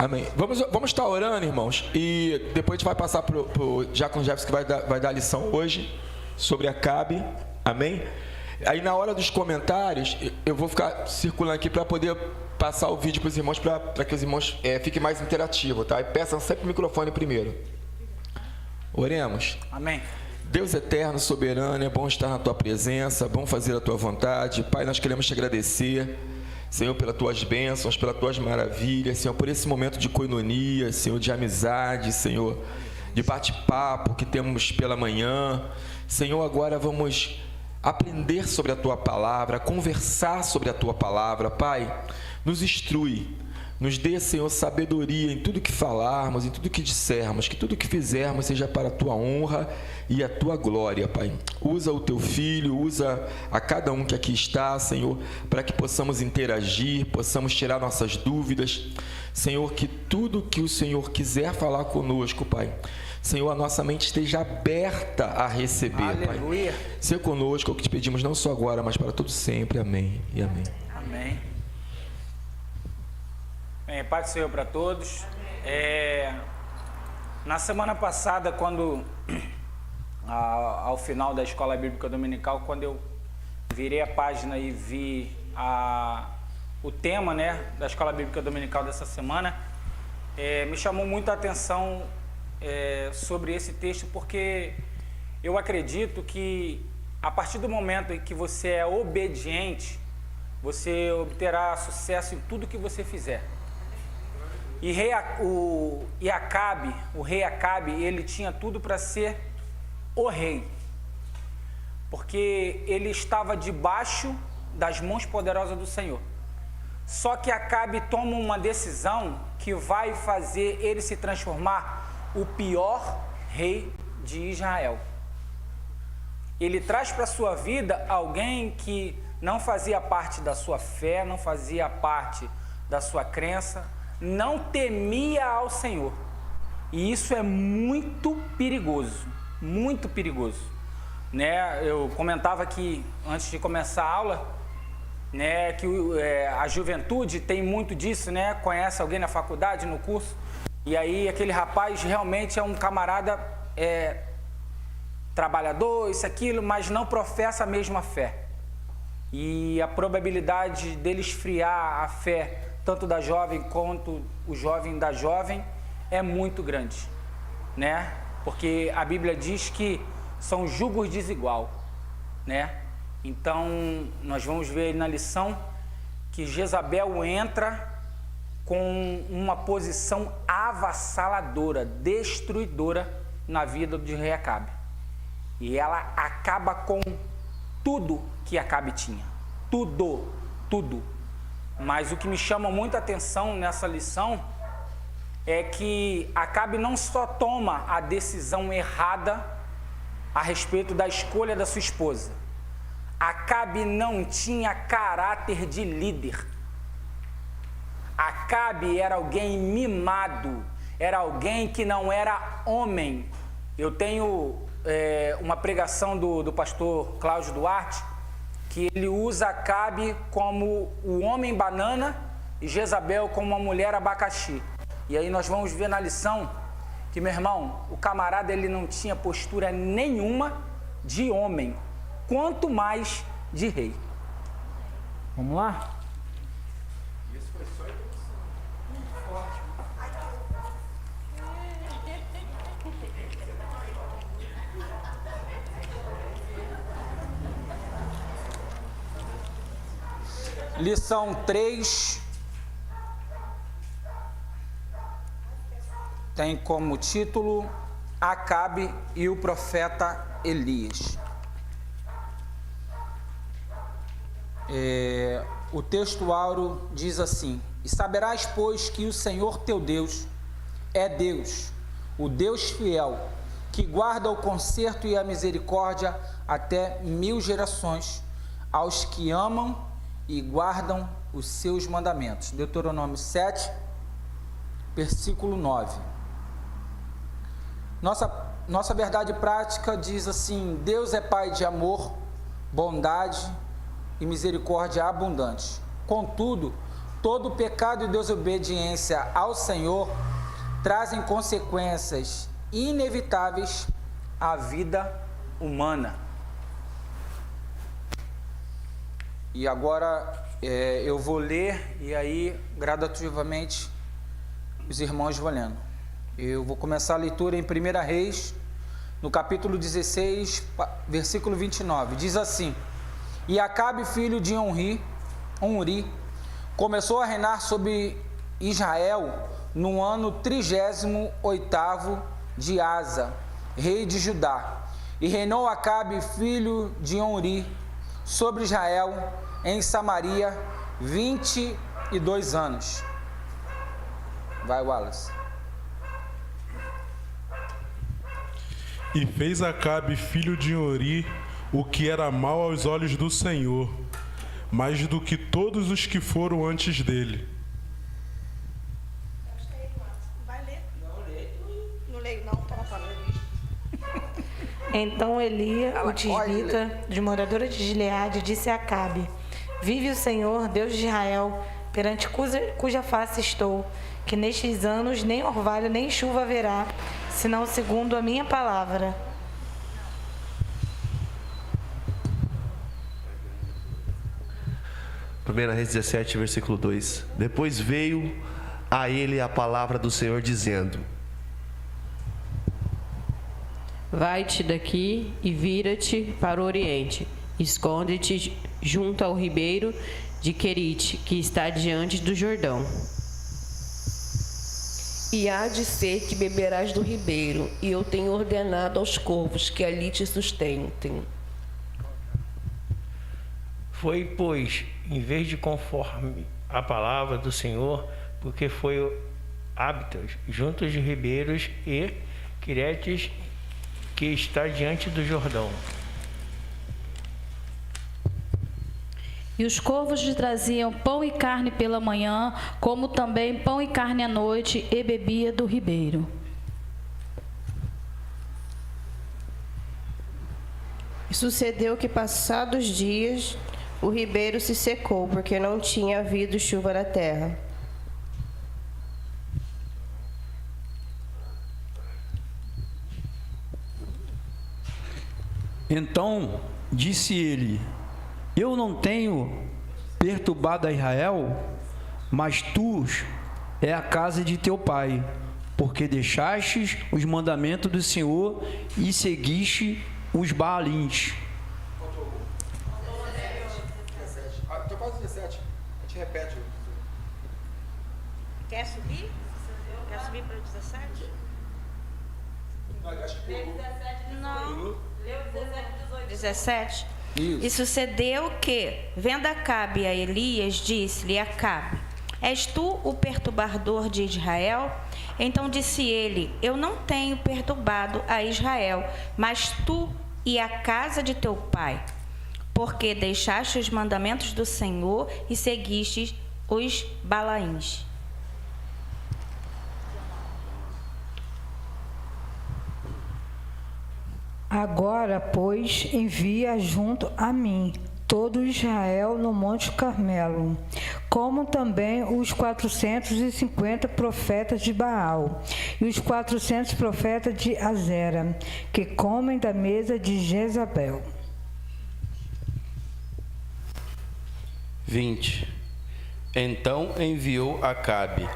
Amém. Vamos estar orando, irmãos, e depois a gente vai passar para o Diácono Jefferson, que vai dar a lição hoje sobre Acabe. Amém? Aí na hora dos comentários, eu vou ficar circulando aqui para poder passar o vídeo para os irmãos, para que os irmãos fiquem mais interativos, tá? E peçam sempre o microfone primeiro. Oremos. Amém. Deus eterno, soberano, é bom estar na Tua presença, bom fazer a Tua vontade. Pai, nós queremos Te agradecer, Senhor, pelas Tuas bênçãos, pelas Tuas maravilhas, Senhor, por esse momento de coinonia, Senhor, de amizade, Senhor, de bate-papo que temos pela manhã. Senhor, agora vamos aprender sobre a Tua palavra, conversar sobre a Tua palavra. Pai, nos instrui. Nos dê, Senhor, sabedoria em tudo que falarmos, em tudo que dissermos, que tudo que fizermos seja para a Tua honra e a Tua glória, Pai. Usa o Teu Filho, usa a cada um que aqui está, Senhor, para que possamos interagir, possamos tirar nossas dúvidas. Senhor, que tudo que o Senhor quiser falar conosco, Pai, Senhor, a nossa mente esteja aberta a receber, Aleluia. Pai. Ser conosco é o que te pedimos, não só agora, mas para todo sempre. Amém e amém. Amém. Paz do Senhor para todos. Na semana passada, quando ao final da Escola Bíblica Dominical, quando eu virei a página e vi o tema, né, da Escola Bíblica Dominical dessa semana, me chamou muita atenção sobre esse texto, porque eu acredito que a partir do momento em que você é obediente, você obterá sucesso em tudo que você fizer. E o rei Acabe, ele tinha tudo para ser o rei, porque ele estava debaixo das mãos poderosas do Senhor. Só que Acabe toma uma decisão que vai fazer ele se transformar o pior rei de Israel. Ele traz para a sua vida alguém que não fazia parte da sua fé, não fazia parte da sua crença, não temia ao Senhor. E isso é muito perigoso, né? Eu comentava aqui antes de começar a aula, né, que a juventude tem muito disso, né? Conhece alguém na faculdade, no curso, e aí aquele rapaz realmente é um camarada trabalhador, isso, aquilo, mas não professa a mesma fé. E a probabilidade dele esfriar a fé, tanto da jovem quanto o jovem da jovem, é muito grande, né? Porque a Bíblia diz que são jugos desigual, né? Então, nós vamos ver na lição que Jezabel entra com uma posição avassaladora, destruidora na vida de rei Acabe. E ela acaba com tudo que Acabe tinha. Tudo. Mas o que me chama muita atenção nessa lição é que Acabe não só toma a decisão errada a respeito da escolha da sua esposa. Acabe não tinha caráter de líder. Acabe era alguém mimado, era alguém que não era homem. Eu tenho uma pregação do pastor Cláudio Duarte, que ele usa Acabe como o homem banana e Jezabel como a mulher abacaxi. E aí nós vamos ver na lição que, meu irmão, o camarada ele não tinha postura nenhuma de homem, quanto mais de rei. Vamos lá? Isso foi só muito forte. Lição 3 tem como título Acabe e o profeta Elias. O texto áureo diz assim: E saberás, pois, que o Senhor teu Deus é Deus, o Deus fiel, que guarda o conserto e a misericórdia até 1000 gerações, aos que amam e guardam os seus mandamentos. Deuteronômio 7, versículo 9. Nossa verdade prática diz assim: Deus é Pai de amor, bondade e misericórdia abundante. Contudo, todo pecado e desobediência ao Senhor trazem consequências inevitáveis à vida humana. E agora eu vou ler e aí gradativamente os irmãos vão lendo. Eu vou começar a leitura em 1 Reis, no capítulo 16, versículo 29. Diz assim: E Acabe, filho de Onri, começou a reinar sobre Israel no ano 38º de Asa, rei de Judá. E reinou Acabe, filho de Onri, sobre Israel em Samaria 22 anos. Vai, Wallace. E fez Acabe, filho de Onri, o que era mal aos olhos do Senhor, mais do que todos os que foram antes dele. Vai ler? Não leio não, toma para ler. Então Elia, o tisbita, de moradora de Gileade, disse a Acabe: Vive o Senhor, Deus de Israel, perante cuja face estou, que nestes anos nem orvalho nem chuva haverá, senão segundo a minha palavra. Primeira Reis 17, versículo 2. Depois veio a ele a palavra do Senhor, dizendo: Vai-te daqui e vira-te para o oriente. Esconde-te junto ao ribeiro de Querite, que está diante do Jordão. E há de ser que beberás do ribeiro, e eu tenho ordenado aos corvos que ali te sustentem. Foi, pois, em vez de conforme a palavra do Senhor, porque foi hábitos juntos de ribeiros e Quiretes, que está diante do Jordão. E os corvos lhe traziam pão e carne pela manhã, como também pão e carne à noite, e bebia do ribeiro. E sucedeu que, passados dias, o ribeiro se secou, porque não tinha havido chuva na terra. Então disse ele: Eu não tenho perturbado a Israel, mas tu é a casa de teu pai, porque deixastes os mandamentos do Senhor e seguiste os Baalins. Estou quase 17. A gente repete. Quer subir? Quer subir para o 17? Não, acho que Não. 17? Isso. E sucedeu que, vendo Acabe a Elias, disse-lhe: Acabe, és tu o perturbador de Israel? Então disse ele: Eu não tenho perturbado a Israel, mas tu e a casa de teu pai, porque deixaste os mandamentos do Senhor e seguiste os Balaíns. Agora, pois, envia junto a mim todo Israel no Monte Carmelo, como também os 450 profetas de Baal e os 400 profetas de Azera, que comem da mesa de Jezabel. 20. Então enviou Acabe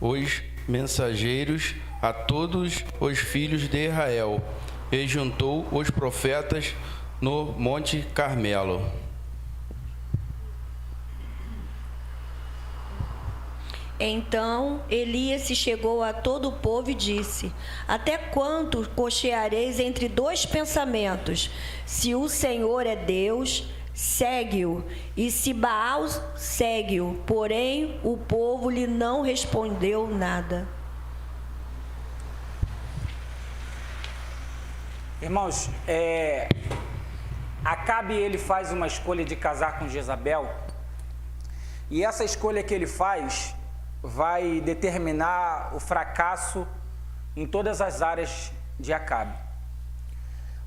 os mensageiros a todos os filhos de Israel, e juntou os profetas no Monte Carmelo. Então Elias se chegou a todo o povo e disse: Até quanto cocheareis entre dois pensamentos? Se o Senhor é Deus, segue-o, e se Baal, segue-o. Porém, o povo lhe não respondeu nada. Irmãos, Acabe, ele faz uma escolha de casar com Jezabel, e essa escolha que ele faz vai determinar o fracasso em todas as áreas de Acabe.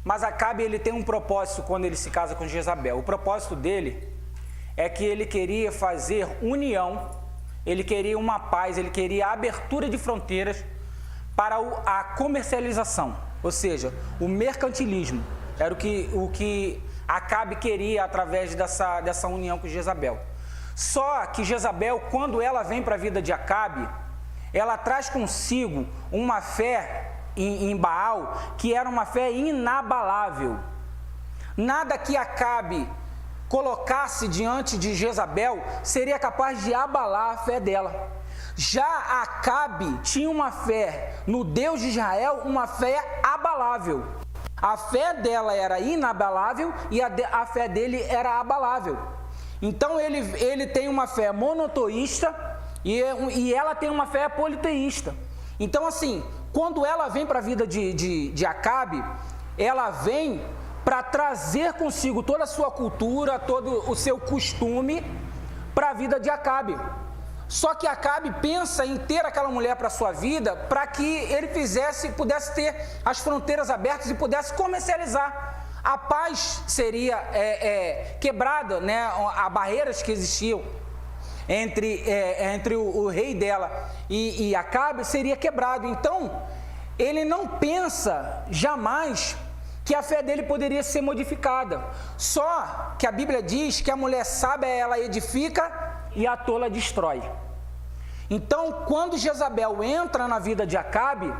Mas Acabe, ele tem um propósito quando ele se casa com Jezabel. O propósito dele é que ele queria fazer união ele queria uma paz, ele queria a abertura de fronteiras para a comercialização, ou seja, o mercantilismo. Era o que Acabe queria através dessa união com Jezabel. Só que Jezabel, quando ela vem para a vida de Acabe, ela traz consigo uma fé em Baal, que era uma fé inabalável. Nada que Acabe colocasse diante de Jezabel seria capaz de abalar a fé dela. Já Acabe tinha uma fé no Deus de Israel, uma fé abalável. A fé dela era inabalável e a fé dele era abalável. Então ele tem uma fé monoteísta e ela tem uma fé politeísta. Então assim, quando ela vem para a vida de Acabe, ela vem para trazer consigo toda a sua cultura, todo o seu costume para a vida de Acabe. Só que Acabe pensa em ter aquela mulher para sua vida para que ele pudesse ter as fronteiras abertas e pudesse comercializar. A paz seria quebrada, né? As barreiras que existiam entre o rei dela e Acabe seria quebrado. Então, ele não pensa jamais que a fé dele poderia ser modificada. Só que a Bíblia diz que a mulher sábia, ela edifica e a tola destrói. Então, quando Jezabel entra na vida de Acabe,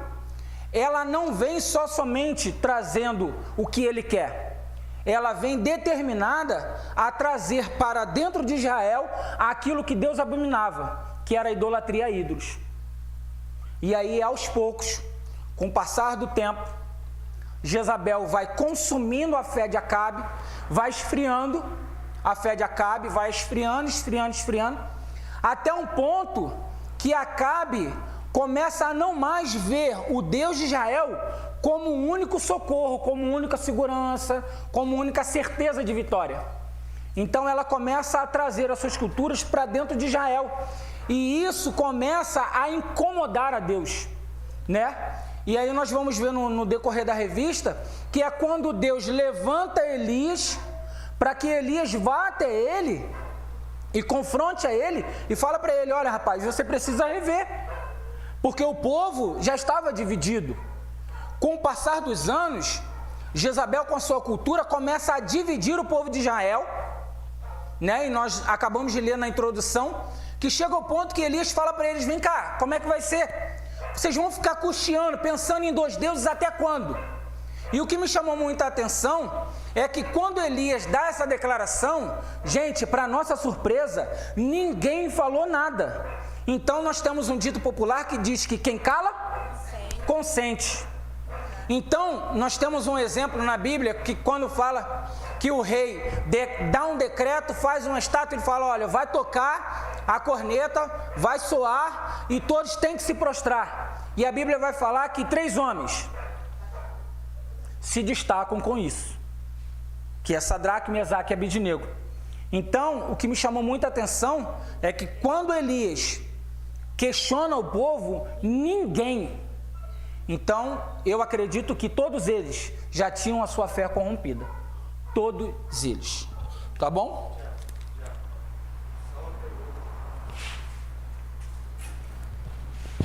ela não vem somente trazendo o que ele quer. Ela vem determinada a trazer para dentro de Israel aquilo que Deus abominava, que era a idolatria a ídolos. E aí, aos poucos, com o passar do tempo, Jezabel vai consumindo a fé de Acabe, vai esfriando a fé de Acabe, vai esfriando, até um ponto que Acabe começa a não mais ver o Deus de Israel como um único socorro, como única segurança, como única certeza de vitória. Então ela começa a trazer as suas culturas para dentro de Israel, e isso começa a incomodar a Deus, né? E aí nós vamos ver no decorrer da revista, que é quando Deus levanta Elias, para que Elias vá até ele e confronte a ele e fala para ele: olha, rapaz, você precisa rever, porque o povo já estava dividido. Com o passar dos anos, Jezabel, com a sua cultura, começa a dividir o povo de Israel, né? E nós acabamos de ler na introdução que chega ao ponto que Elias fala para eles: vem cá, como é que vai ser? Vocês vão ficar cocheando, pensando em dois deuses até quando? E o que me chamou muita atenção é que quando Elias dá essa declaração, gente, para nossa surpresa, ninguém falou nada. Então nós temos um dito popular que diz que quem cala, consente. Então nós temos um exemplo na Bíblia que quando fala que o rei dá um decreto, faz uma estátua e fala: olha, vai tocar a corneta, vai soar e todos têm que se prostrar. E a Bíblia vai falar que 3 homens se destacam com isso, que é Sadraque, Mesaque e Abednego. Então, o que me chamou muita atenção é que quando Elias questiona o povo, ninguém. Então, eu acredito que todos eles já tinham a sua fé corrompida. Todos eles. Tá bom?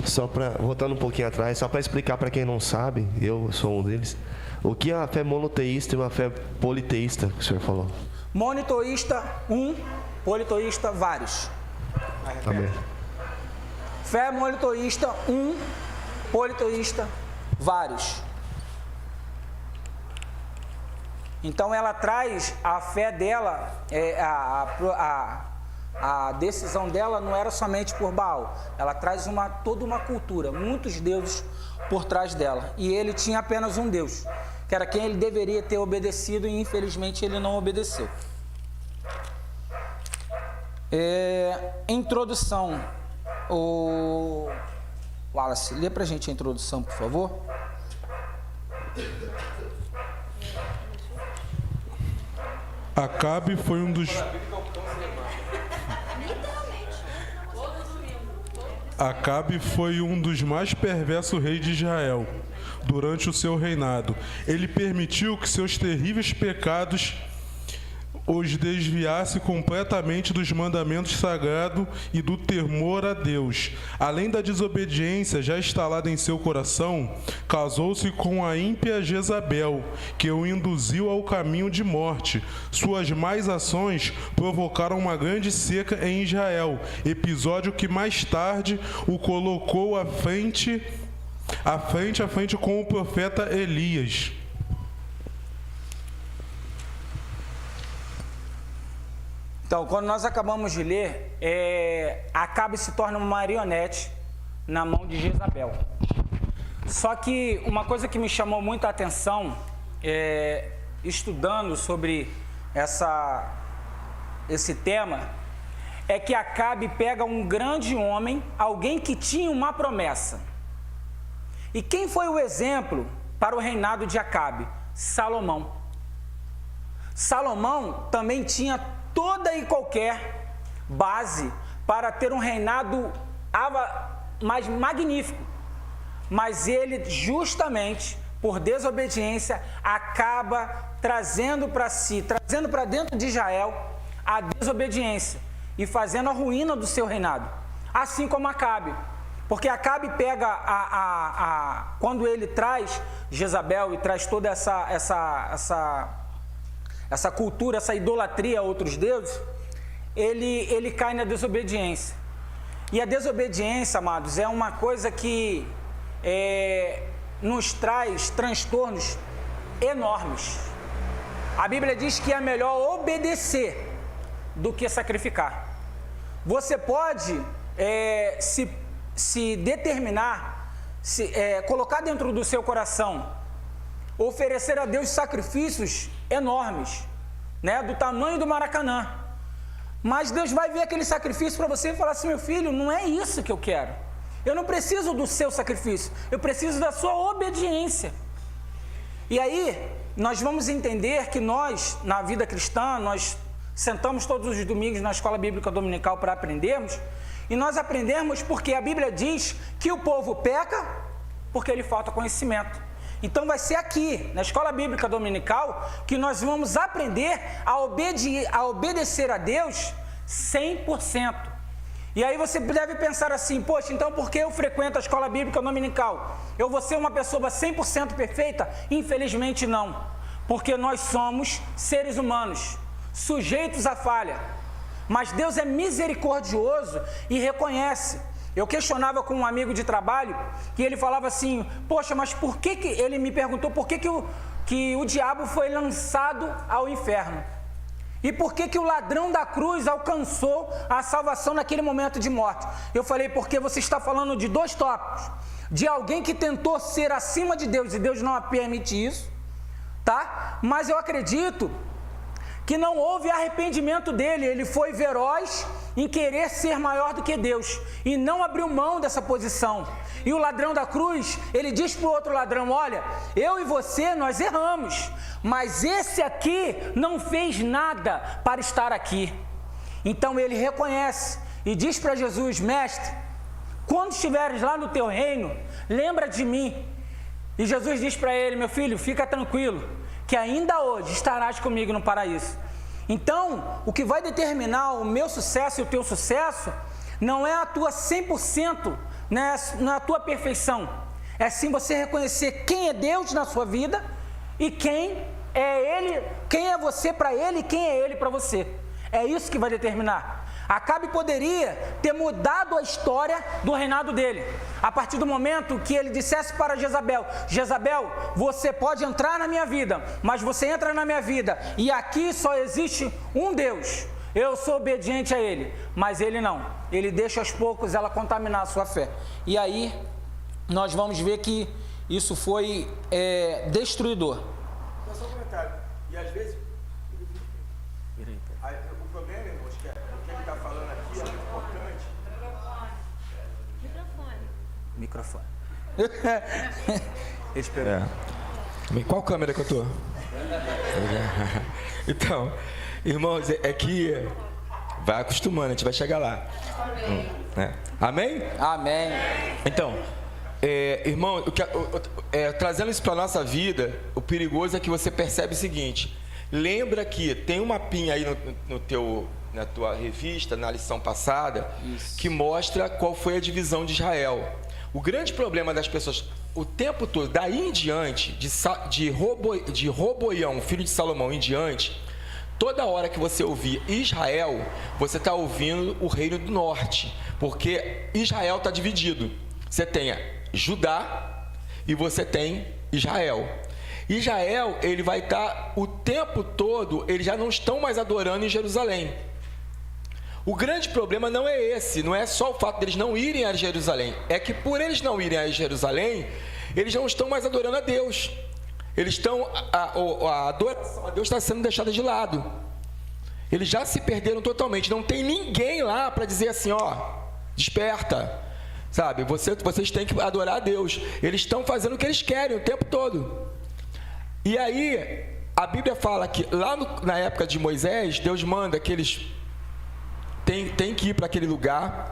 Só para, voltando um pouquinho atrás, só para explicar para quem não sabe, eu sou um deles, o que é uma fé monoteísta e uma fé politeísta, que o senhor falou? Monoteísta, politeísta, vários. Amém. Fé monoteísta, politeísta, vários. Então ela traz a fé dela, a decisão dela não era somente por Baal, ela traz toda uma cultura, muitos deuses por trás dela, e ele tinha apenas um Deus, que era quem ele deveria ter obedecido, e infelizmente ele não obedeceu. Introdução. O Wallace, lê pra gente a introdução, por favor. Acabe foi um dos... Acabe foi um dos mais perversos reis de Israel durante o seu reinado. Ele permitiu que seus terríveis pecados os desviasse completamente dos mandamentos sagrados e do temor a Deus. Além da desobediência já instalada em seu coração, casou-se com a ímpia Jezabel, que o induziu ao caminho de morte. Suas más ações provocaram uma grande seca em Israel, episódio que mais tarde o colocou à frente com o profeta Elias. Então, quando nós acabamos de ler, Acabe se torna uma marionete na mão de Jezabel. Só que uma coisa que me chamou muita atenção, estudando sobre esse tema, é que Acabe pega um grande homem, alguém que tinha uma promessa. E quem foi o exemplo para o reinado de Acabe? Salomão. Salomão também tinha toda e qualquer base para ter um reinado mais magnífico. Mas ele, justamente por desobediência, acaba trazendo para si, trazendo para dentro de Israel a desobediência e fazendo a ruína do seu reinado. Assim como Acabe. Porque Acabe pega quando ele traz Jezabel e traz toda essa cultura, essa idolatria a outros deuses, ele cai na desobediência. E a desobediência, amados, é uma coisa que nos traz transtornos enormes. A Bíblia diz que é melhor obedecer do que sacrificar. Você pode se determinar, colocar dentro do seu coração, oferecer a Deus sacrifícios enormes, né, do tamanho do Maracanã. Mas Deus vai ver aquele sacrifício para você e falar assim: meu filho, não é isso que eu quero. Eu não preciso do seu sacrifício, eu preciso da sua obediência. E aí, nós vamos entender que nós, na vida cristã, nós sentamos todos os domingos na escola bíblica dominical para aprendermos, e nós aprendemos porque a Bíblia diz que o povo peca porque lhe falta conhecimento. Então vai ser aqui, na escola bíblica dominical, que nós vamos aprender a obedecer a Deus 100%. E aí você deve pensar assim: poxa, então por que eu frequento a escola bíblica dominical? Eu vou ser uma pessoa 100% perfeita? Infelizmente não, porque nós somos seres humanos, sujeitos à falha. Mas Deus é misericordioso e reconhece. Eu questionava com um amigo de trabalho que ele falava assim: poxa, mas por que ele me perguntou por que o diabo foi lançado ao inferno? E por que o ladrão da cruz alcançou a salvação naquele momento de morte? Eu falei: porque você está falando de dois tópicos. De alguém que tentou ser acima de Deus e Deus não permite isso, tá? Mas eu acredito que não houve arrependimento dele. Ele foi veloz em querer ser maior do que Deus e não abriu mão dessa posição. E o ladrão da cruz, ele diz para o outro ladrão: olha, eu e você, nós erramos, mas esse aqui não fez nada para estar aqui. Então ele reconhece e diz para Jesus: mestre, quando estiveres lá no teu reino, lembra de mim. E Jesus diz para ele: meu filho, fica tranquilo, que ainda hoje estarás comigo no paraíso. Então, o que vai determinar o meu sucesso e o teu sucesso não é a tua 100%, né, não é a tua perfeição. É sim você reconhecer quem é Deus na sua vida e quem é Ele, quem é você para Ele e quem é Ele para você. É isso que vai determinar. Acabe poderia ter mudado a história do reinado dele, a partir do momento que ele dissesse para Jezabel: Jezabel, você pode entrar na minha vida, mas você entra na minha vida e aqui só existe um Deus. Eu sou obediente a ele, mas ele não. Ele deixa aos poucos ela contaminar a sua fé. E aí nós vamos ver que isso foi destruidor. Só um comentário. E às vezes o problema, irmãos, que o que ele está falando aqui é muito importante. Microfone. Qual câmera que eu tô? Então, irmãos, é que vai acostumando, a gente vai chegar lá. Amém? Amém. Então, irmão, trazendo isso para a nossa vida, o perigoso é que você percebe o seguinte: lembra que tem um mapinha aí na tua revista, na lição passada, que mostra qual foi a divisão de Israel. O grande problema das pessoas, o tempo todo, daí em diante, de Roboião, filho de Salomão, em diante, toda hora que você ouvir Israel, você está ouvindo o reino do norte, porque Israel está dividido. Você tem Judá e você tem Israel. Israel, ele vai estar o tempo todo, eles já não estão mais adorando em Jerusalém. O grande problema não é esse, não é só o fato deles não irem a Jerusalém, é que por eles não irem a Jerusalém, eles não estão mais adorando a Deus. Eles estão, a adoração a Deus está sendo deixada de lado. Eles já se perderam totalmente, não tem ninguém lá para dizer assim, ó, desperta, sabe, vocês têm que adorar a Deus. Eles estão fazendo o que eles querem o tempo todo. E aí, a Bíblia fala que lá na época de Moisés, Deus manda que eles têm que ir para aquele lugar,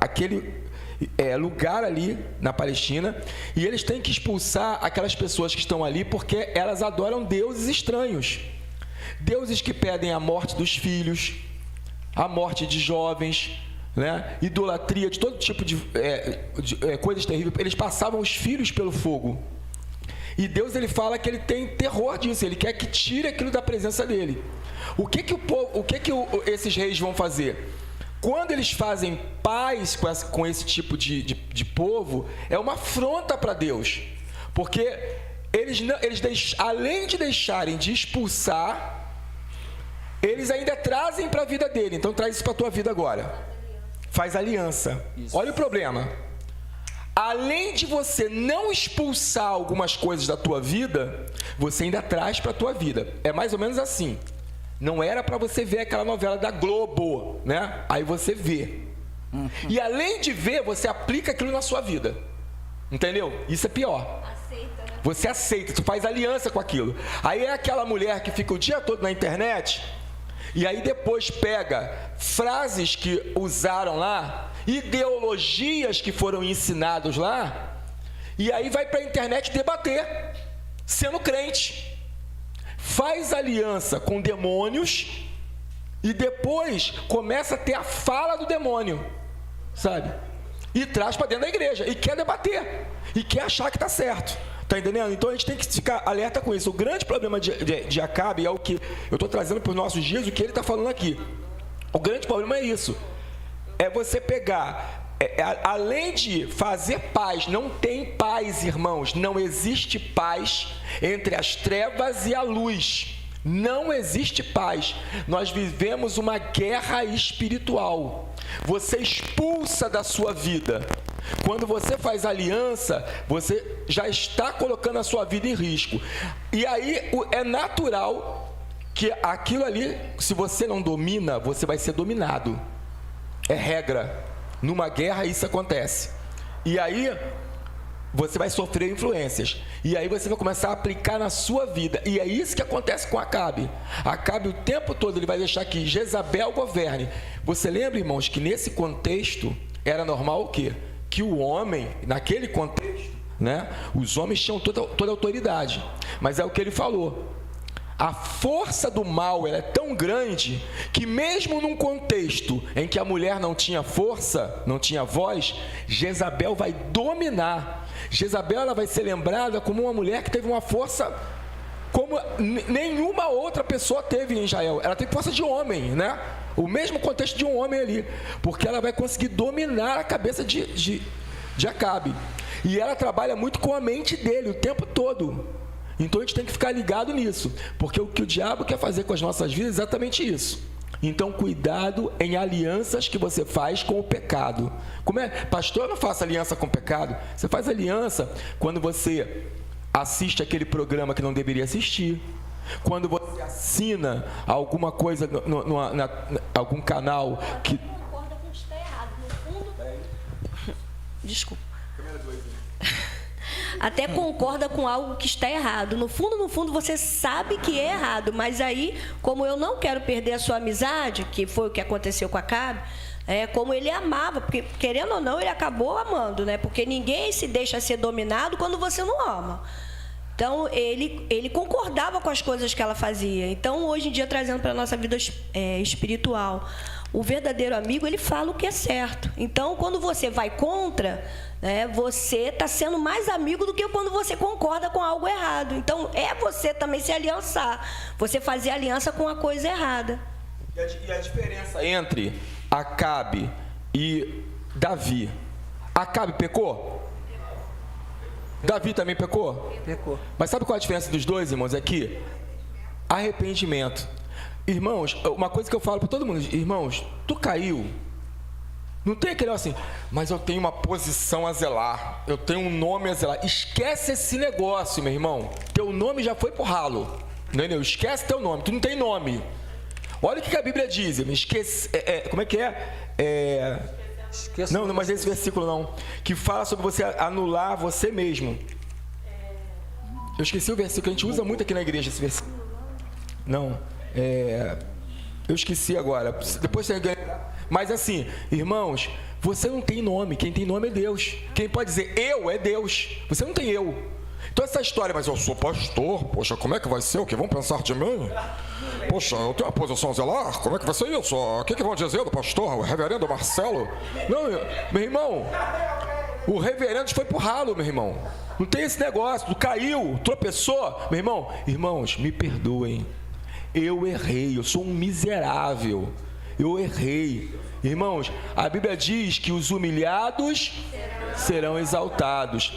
lugar ali na Palestina, e eles têm que expulsar aquelas pessoas que estão ali, porque elas adoram deuses estranhos. Deuses que pedem a morte dos filhos, a morte de jovens, né? Idolatria de todo tipo de coisas terríveis. Eles passavam os filhos pelo fogo. E Deus, ele fala que ele tem terror disso, ele quer que tire aquilo da presença dele. O que esses reis vão fazer? Quando eles fazem paz com esse tipo de povo, é uma afronta para Deus. Porque além de deixarem de expulsar, eles ainda trazem para a vida dele. Então traz isso para a tua vida agora. Faz aliança. Isso. Olha o problema. Além de você não expulsar algumas coisas da tua vida, você ainda traz para a tua vida. É mais ou menos assim. Não era para você ver aquela novela da Globo, né? Aí você vê. E além de ver, você aplica aquilo na sua vida. Entendeu? Isso é pior. Aceita, né? Você aceita, tu faz aliança com aquilo. Aí é aquela mulher que fica o dia todo na internet e aí depois pega frases que usaram lá, ideologias que foram ensinados lá, e aí vai para a internet debater, sendo crente. Faz aliança com demônios e depois começa a ter a fala do demônio, sabe? E traz para dentro da igreja e quer debater e quer achar que está certo. Tá entendendo? Então a gente tem que ficar alerta com isso. O grande problema de Acabe é o que eu estou trazendo para os nossos dias, o que ele está falando aqui. O grande problema é isso. É você pegar, além de fazer paz, não tem paz, irmãos. Não existe paz entre as trevas e a luz. Não existe paz. Nós vivemos uma guerra espiritual. Você expulsa da sua vida. Quando você faz aliança, você já está colocando a sua vida em risco. E aí é natural que aquilo ali, se você não domina, você vai ser dominado. É regra. Numa guerra isso acontece. E aí você vai sofrer influências. E aí você vai começar a aplicar na sua vida. E é isso que acontece com Acabe. Acabe o tempo todo ele vai deixar que Jezabel governe. Você lembra, irmãos, que nesse contexto era normal o quê? Que o homem, naquele contexto, né, os homens tinham toda a autoridade. Mas é o que ele falou. A força do mal ela é tão grande que mesmo num contexto em que a mulher não tinha força, não tinha voz, Jezabel vai dominar. Jezabel ela vai ser lembrada como uma mulher que teve uma força como nenhuma outra pessoa teve em Israel. Ela tem força de homem, né? O mesmo contexto de um homem ali, porque ela vai conseguir dominar a cabeça de Acabe. E ela trabalha muito com a mente dele o tempo todo. Então a gente tem que ficar ligado nisso, porque o que o diabo quer fazer com as nossas vidas é exatamente isso. Então cuidado em alianças que você faz com o pecado. Como é? Pastor, eu não faço aliança com o pecado. Você faz aliança quando você assiste aquele programa que não deveria assistir, quando você assina alguma coisa, algum canal que... Concorda com o que está errado. No fundo... Desculpa. Até concorda com algo que está errado. No fundo, você sabe que é errado. Mas aí, como eu não quero perder a sua amizade, que foi o que aconteceu com a Acabe, como ele amava, porque querendo ou não, ele acabou amando, né? Porque ninguém se deixa ser dominado quando você não ama. Então, ele concordava com as coisas que ela fazia. Então, hoje em dia, trazendo para a nossa vida espiritual, o verdadeiro amigo, ele fala o que é certo. Então, quando você vai contra, né, você está sendo mais amigo do que quando você concorda com algo errado. Então, é você também se aliançar, você fazer aliança com a coisa errada. E a diferença entre Acabe e Davi? Acabe pecou? Davi também pecou? Pecou. Mas sabe qual é a diferença dos dois, irmãos? É que arrependimento. Irmãos, uma coisa que eu falo para todo mundo, irmãos, tu caiu. Não tem aquele assim, mas eu tenho uma posição a zelar, eu tenho um nome a zelar. Esquece esse negócio, meu irmão. Teu nome já foi pro ralo. Entendeu? Esquece teu nome, tu não tem nome. Olha o que a Bíblia diz, esquece, como é que é? Não, mas esse versículo não, que fala sobre você anular você mesmo. Eu esqueci o versículo, a gente usa muito aqui na igreja esse versículo. Não, eu esqueci agora, depois você ganha. Mas assim, irmãos, você não tem nome, quem tem nome é Deus. Quem pode dizer eu é Deus, você não tem eu. Então essa história, mas eu sou pastor, poxa, como é que vai ser? O que vão pensar de mim? Poxa, eu tenho uma posição a zelar, como é que vai ser isso? O que vão dizer do pastor, o reverendo Marcelo? Não, meu irmão, o reverendo foi pro ralo, meu irmão. Não tem esse negócio, tu caiu, tropeçou, meu irmão. Irmãos, me perdoem, eu errei, eu sou um miserável, eu errei. Irmãos, a Bíblia diz que os humilhados serão exaltados.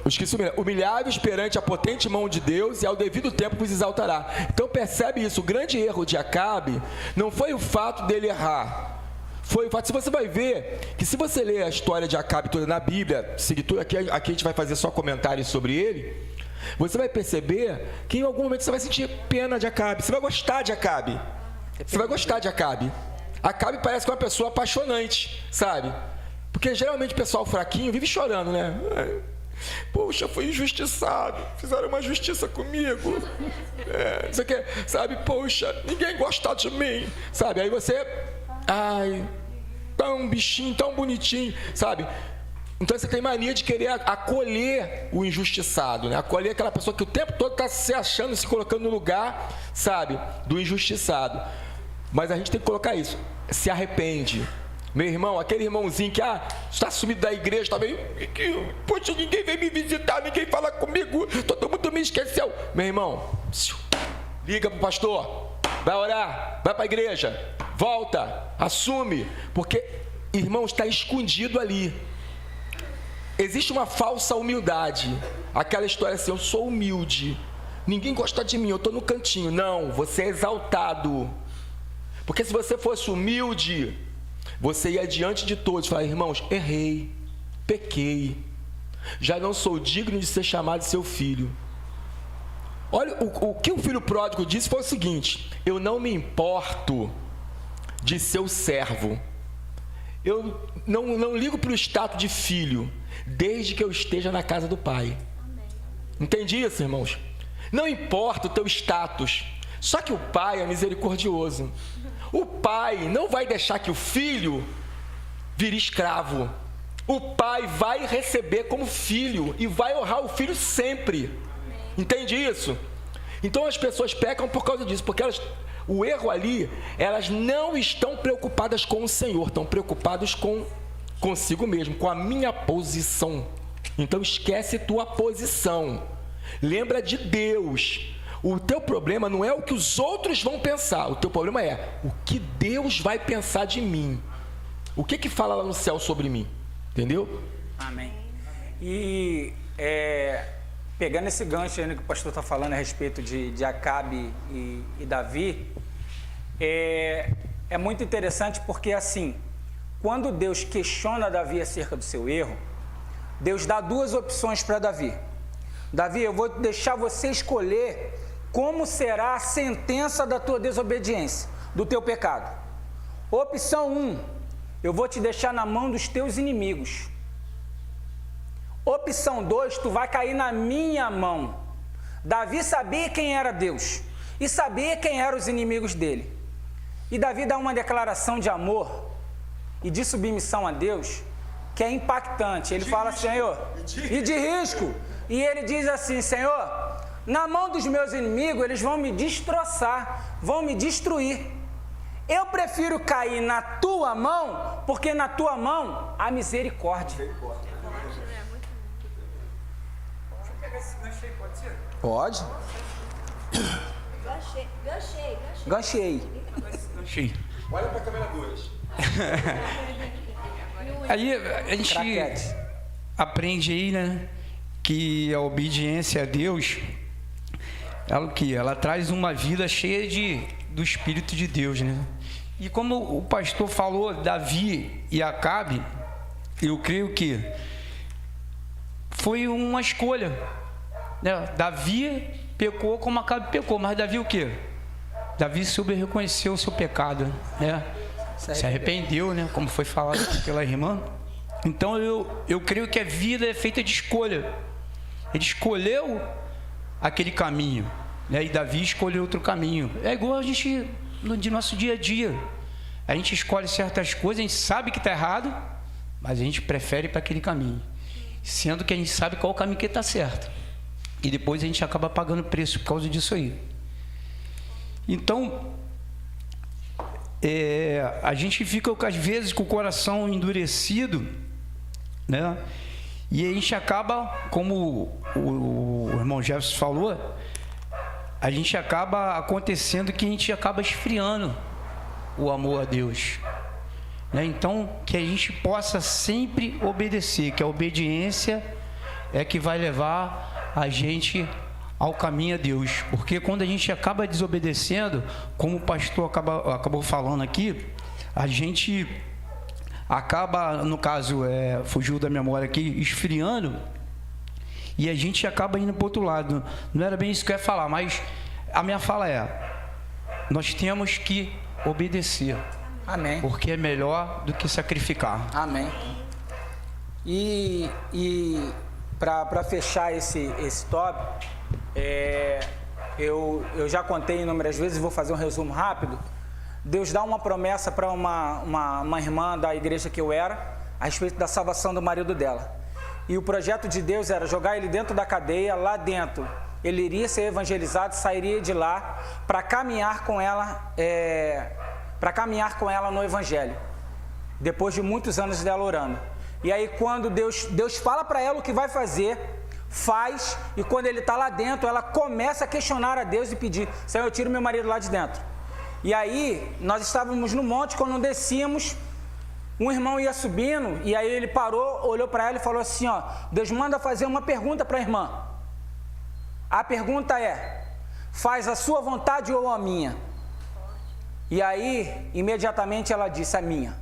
Os que se humilham, humilhados perante a potente mão de Deus, e ao devido tempo vos exaltará. Então percebe isso, o grande erro de Acabe não foi o fato dele errar, foi o fato, se você vai ver, que se você ler a história de Acabe toda na Bíblia, aqui a gente vai fazer só comentários sobre ele, você vai perceber que em algum momento você vai sentir pena de Acabe, você vai gostar de Acabe, você vai gostar de Acabe. Acabe parece que é uma pessoa apaixonante, sabe? Porque geralmente o pessoal fraquinho vive chorando, né? Poxa, fui injustiçado, fizeram uma justiça comigo, isso aqui, sabe? Poxa, ninguém gosta de mim, sabe? Aí você, ai, tão bichinho, tão bonitinho, sabe? Então você tem mania de querer acolher o injustiçado, né? Acolher aquela pessoa que o tempo todo está se achando, se colocando no lugar, sabe, do injustiçado. Mas a gente tem que colocar isso, se arrepende. Meu irmão, aquele irmãozinho que está sumido da igreja, está bem, poxa, ninguém vem me visitar, ninguém fala comigo, todo mundo me esqueceu. Meu irmão, liga para o pastor, vai orar, vai para a igreja, volta, assume, porque, irmão, está escondido ali. Existe uma falsa humildade, aquela história assim, eu sou humilde, ninguém gosta de mim, eu estou no cantinho. Não, você é exaltado, porque se você fosse humilde, você ia diante de todos e falar, irmãos, errei, pequei, já não sou digno de ser chamado de seu filho. Olha, o que o filho pródigo disse foi o seguinte, eu não me importo de seu servo, eu não ligo para o status de filho, desde que eu esteja na casa do pai. Entendi isso, irmãos? Não importa o teu status, só que o pai é misericordioso. O pai não vai deixar que o filho vire escravo. O pai vai receber como filho e vai honrar o filho sempre. Entende isso? Então as pessoas pecam por causa disso, porque o erro ali, elas não estão preocupadas com o Senhor, estão preocupadas consigo mesmo, com a minha posição. Então esquece tua posição. Lembra de Deus. O teu problema não é o que os outros vão pensar, o teu problema é o que Deus vai pensar de mim. O que fala lá no céu sobre mim? Entendeu? Amém. E pegando esse gancho aí que o pastor está falando a respeito de Acabe e Davi, é muito interessante porque assim, quando Deus questiona Davi acerca do seu erro, Deus dá duas opções para Davi. Davi, eu vou deixar você escolher como será a sentença da tua desobediência, do teu pecado. Opção 1, eu vou te deixar na mão dos teus inimigos. Opção 2, tu vai cair na minha mão. Davi sabia quem era Deus e sabia quem eram os inimigos dele. E Davi dá uma declaração de amor e de submissão a Deus que é impactante. Ele fala, Senhor, e de risco. E ele diz assim, Senhor, na mão dos meus inimigos, eles vão me destroçar, vão me destruir. Eu prefiro cair na tua mão, porque na tua mão há misericórdia. Pode? Ganchei. Olha para a câmera 2. Aí a gente aprende aí, né, que a obediência a Deus, ela traz uma vida cheia do Espírito de Deus, né? E como o pastor falou, Davi e Acabe, eu creio que foi uma escolha, né? Davi pecou como Acabe pecou, mas Davi o quê? Davi soube reconhecer o seu pecado, né? Se arrependeu, né? Como foi falado pela irmã. Então eu creio que a vida é feita de escolha. Ele escolheu aquele caminho, né? E Davi escolheu outro caminho. É igual a gente de nosso dia a dia. A gente escolhe certas coisas, a gente sabe que está errado, mas a gente prefere para aquele caminho, sendo que a gente sabe qual o caminho que está certo. E depois a gente acaba pagando preço por causa disso aí. Então, a gente fica às vezes com o coração endurecido, né? E a gente acaba, como o irmão Jefferson falou, a gente acaba acontecendo que a gente acaba esfriando o amor a Deus, né? Então, que a gente possa sempre obedecer, que a obediência é que vai levar a gente ao caminho a Deus, porque quando a gente acaba desobedecendo, como o pastor acabou falando aqui, a gente acaba, no caso, fugiu da memória aqui, esfriando, e a gente acaba indo para o outro lado. Não era bem isso que eu ia falar, mas a minha fala nós temos que obedecer. Amém. Porque é melhor do que sacrificar. Amém. E para fechar esse tópico, eu já contei inúmeras vezes, vou fazer um resumo rápido. Deus dá uma promessa para uma irmã da igreja que eu era, a respeito da salvação do marido dela. E o projeto de Deus era jogar ele dentro da cadeia, lá dentro. Ele iria ser evangelizado, sairia de lá para caminhar com ela, no evangelho. Depois de muitos anos dela orando. E aí quando Deus fala para ela o que vai fazer, faz, e quando ele está lá dentro, ela começa a questionar a Deus e pedir, Senhor, eu tiro meu marido lá de dentro. E aí, nós estávamos no monte, quando descíamos, um irmão ia subindo, e aí ele parou, olhou para ela e falou assim, Deus manda fazer uma pergunta para a irmã. A pergunta é, faz a sua vontade ou a minha? E aí, imediatamente ela disse, a minha.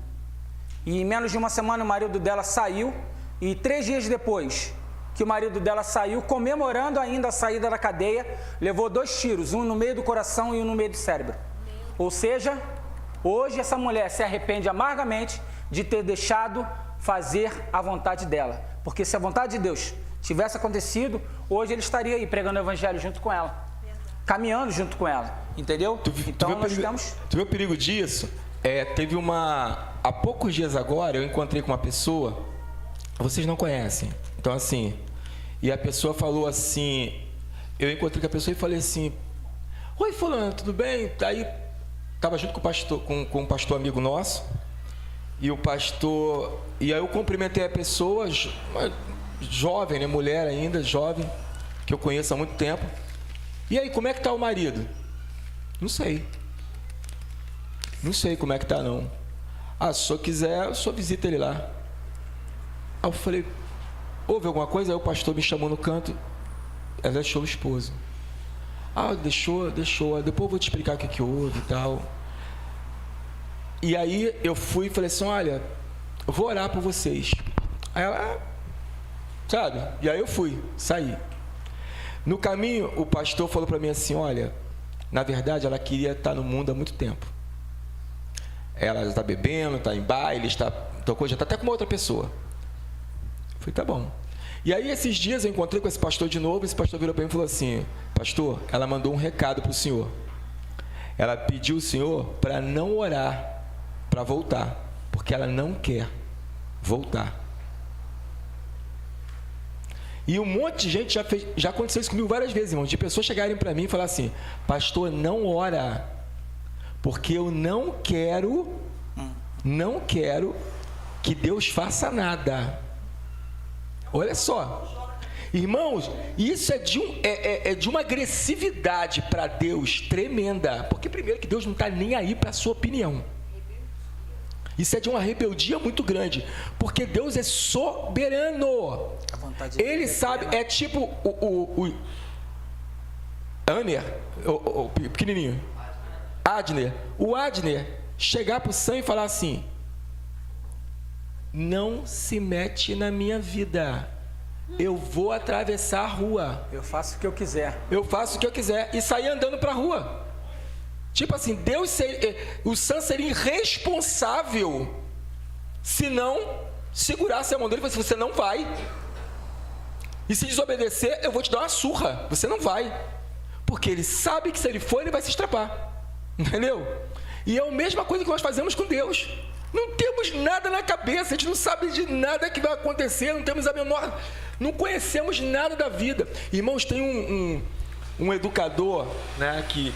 E em menos de uma semana o marido dela saiu, e 3 dias depois que o marido dela saiu, comemorando ainda a saída da cadeia, levou 2 tiros, um no meio do coração e um no meio do cérebro. Ou seja, hoje essa mulher se arrepende amargamente de ter deixado fazer a vontade dela. Porque se a vontade de Deus tivesse acontecido, hoje ele estaria aí pregando o evangelho junto com ela, caminhando junto com ela, entendeu? Então nós estamos... Tu vê o perigo disso? Teve há poucos dias agora, eu encontrei com uma pessoa, vocês não conhecem, então assim, e a pessoa falou assim, eu encontrei com a pessoa e falei assim, oi fulano, tudo bem? Aí estava junto com o pastor, com um pastor amigo nosso, e o pastor, e aí eu cumprimentei a pessoa, jovem, né, mulher ainda, jovem, que eu conheço há muito tempo, e aí, como é que está o marido? Não sei como é que está não. Se o senhor quiser, o senhor visita ele lá. Aí eu falei, houve alguma coisa? Aí o pastor me chamou no canto, ela deixou o esposo. Deixou, depois eu vou te explicar o que houve e tal. E aí eu fui e falei assim, olha, eu vou orar por vocês. Aí ela, sabe? E aí eu fui, saí. No caminho, o pastor falou para mim assim, olha, na verdade ela queria estar no mundo há muito tempo. Ela já está bebendo, está em baile, já está até com uma outra pessoa. Eu falei, tá bom. E aí esses dias eu encontrei com esse pastor de novo, esse pastor virou para mim e falou assim, pastor, ela mandou um recado para o senhor. Ela pediu o senhor para não orar, para voltar, porque ela não quer voltar. E um monte de gente já aconteceu isso comigo várias vezes, irmão, de pessoas chegarem para mim e falar assim: pastor, não ora, porque eu não quero que Deus faça nada. Olha só, irmãos, isso é de uma agressividade para Deus tremenda, porque primeiro que Deus não está nem aí para a sua opinião. Isso é de uma rebeldia muito grande, porque Deus é soberano. Ele sabe, é tipo o Aner, o pequenininho, Adner. O Adner chegar para o Sam e falar assim: não se mete na minha vida, eu vou atravessar a rua. Eu faço o que eu quiser. Eu faço o que eu quiser e sair andando para a rua. Tipo assim, o Sam seria irresponsável se não segurasse a mão dele e falasse: você não vai. E se desobedecer, eu vou te dar uma surra. Você não vai. Porque ele sabe que se ele for, ele vai se estrapar. Entendeu? E é a mesma coisa que nós fazemos com Deus. Não temos nada na cabeça, a gente não sabe de nada que vai acontecer, não conhecemos nada da vida. Irmãos, tem um educador, né, que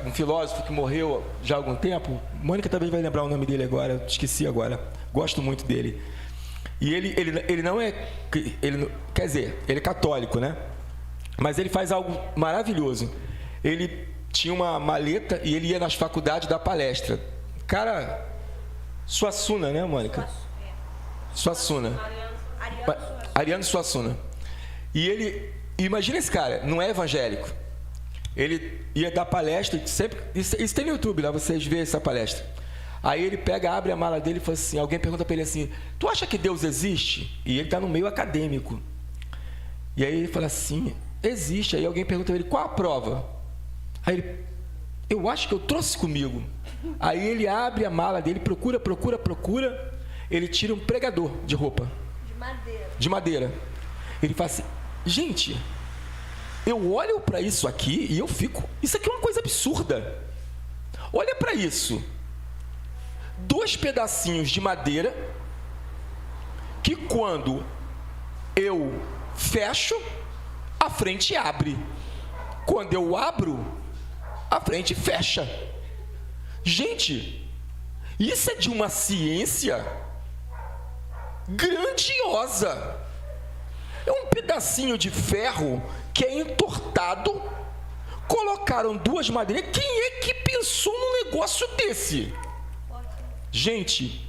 um filósofo que morreu já há algum tempo. Mônica talvez vai lembrar o nome dele agora, esqueci agora. Gosto muito dele. E ele não é, quer dizer, ele é católico, né? Mas ele faz algo maravilhoso. Ele tinha uma maleta e ele ia nas faculdades dar palestra. Cara, Suassuna, né, Mônica? Suassuna. Ariano Suassuna. E imagina esse cara, não é evangélico. Ele ia dar palestra, sempre, isso tem no YouTube, lá vocês veem essa palestra. Aí ele abre a mala dele e fala assim, alguém pergunta para ele assim: tu acha que Deus existe? E ele está no meio acadêmico. E aí ele fala assim: existe. Aí alguém pergunta para ele: qual a prova? Aí ele: eu acho que eu trouxe comigo. Aí ele abre a mala dele, procura. Ele tira um pregador de roupa. De madeira. Ele fala assim: gente, eu olho para isso aqui e eu fico... Isso aqui é uma coisa absurda. Olha para isso. 2 pedacinhos de madeira que quando eu fecho, a frente abre. Quando eu abro, a frente fecha. Gente, isso é de uma ciência grandiosa. É um pedacinho de ferro que é entortado, colocaram 2 madeiras. Quem é que pensou num negócio desse? Gente,